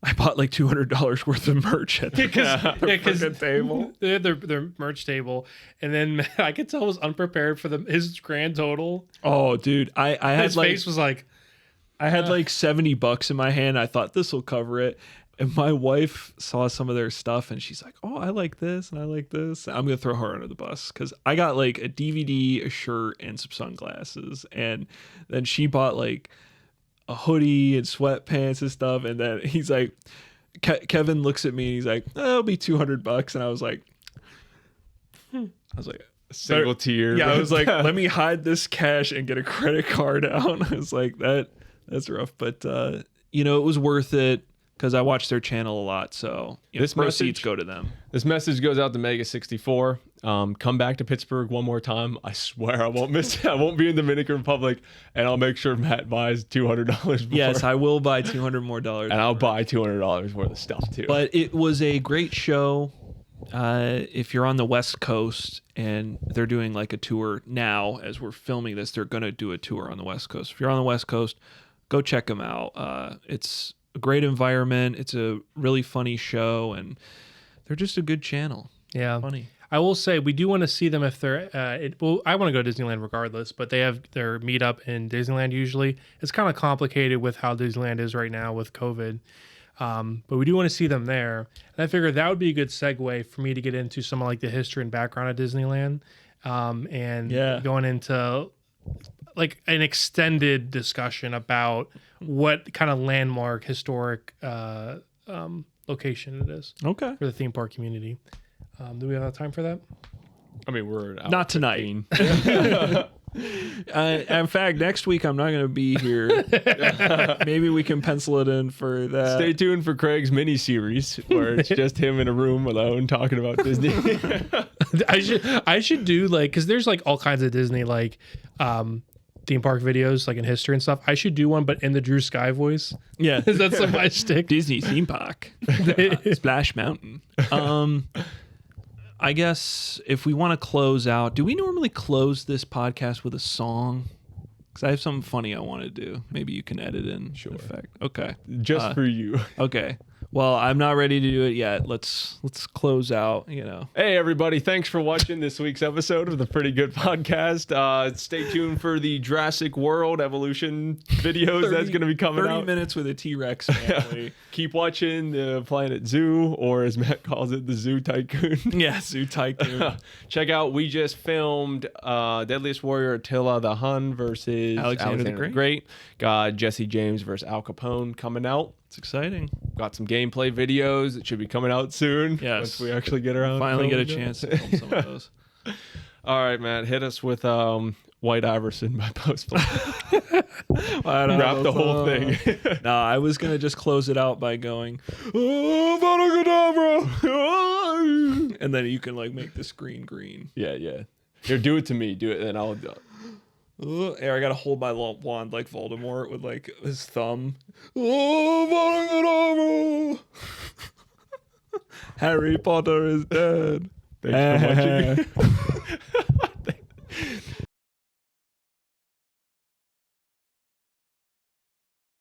I bought like $200 worth of merch at the frickin' table. They had their merch table, and then I could tell was unprepared for his grand total. Oh, dude, I had His like face was like, I had like $70 in my hand. I thought this will cover it. And my wife saw some of their stuff and she's like, "Oh, I like this and I like this." I'm going to throw her under the bus because I got like a DVD, a shirt, and some sunglasses. And then she bought like a hoodie and sweatpants and stuff. And then he's like, Kevin looks at me and he's like, "It'll be $200." And I was like, Single tear. yeah, I was like, let me hide this cash and get a credit card out. I was like, that's rough. But, it was worth it because I watch their channel a lot. So This proceeds message- go to them. This message goes out to Mega 64. Come back to Pittsburgh one more time. I swear I won't miss it. I won't be in the Dominican Republic, and I'll make sure Matt buys $200 before. Yes, I will buy $200 more. and I'll buy $200 worth of stuff too. But it was a great show. If you're on the West Coast and they're doing like a tour now, as we're filming this, they're going to do a tour on the West Coast. If you're on the West Coast, go check them out. It's a great environment. It's a really funny show, and they're just a good channel. yeah. Funny. I will say we do want to see them if they're. I want to go to Disneyland regardless, but they have their meetup in Disneyland usually. It's kind of complicated with how Disneyland is right now with COVID. But we do want to see them there. And I figured that would be a good segue for me to get into some of like the history and background of Disneyland. And going into like an extended discussion about what kind of landmark historic location it is Okay. for the theme park community. Do we have time for that? I mean, we're out Not tonight. 15. In fact, next week I'm not going to be here. Maybe we can pencil it in for that. Stay tuned for Craig's mini series where it's just him in a room alone talking about Disney. I should do like, because there's like all kinds of Disney like theme park videos like in history and stuff. I should do one, but in the Drew Sky voice. Yeah. That's like my shtick. Disney theme park. Splash Mountain. I guess if we want to close out, do we normally close this podcast with a song? Because I have something funny I want to do. Maybe you can edit in. Sure. Effect. Okay. Just for you. Okay. Well, I'm not ready to do it yet. Let's close out, Hey, everybody. Thanks for watching this week's episode of the Pretty Good Podcast. Stay tuned for the Jurassic World evolution videos that's going to be coming 30 out. minutes with a T-Rex family. Keep watching the Planet Zoo, or as Matt calls it, the Zoo Tycoon. Yeah, Zoo Tycoon. Check out, we just filmed Deadliest Warrior Attila the Hun versus Alexander the Great. Got Jesse James versus Al Capone coming out. It's exciting. Got some gameplay videos that should be coming out soon. Yes. Once we actually get around. Finally get a filming it. chance to film some of those. All right, Matt, hit us with White Iverson by Post Malone. Wrap the whole thing. Nah, I was gonna just close it out by going, "Oh, Avada-Kedavra!" and then you can like make the screen green. Yeah. Here, do it to me. Do it, and I'll. Here, I gotta hold my wand like Voldemort with like his thumb. Oh, Avada-Kedavra! Harry Potter is dead. Thanks for watching.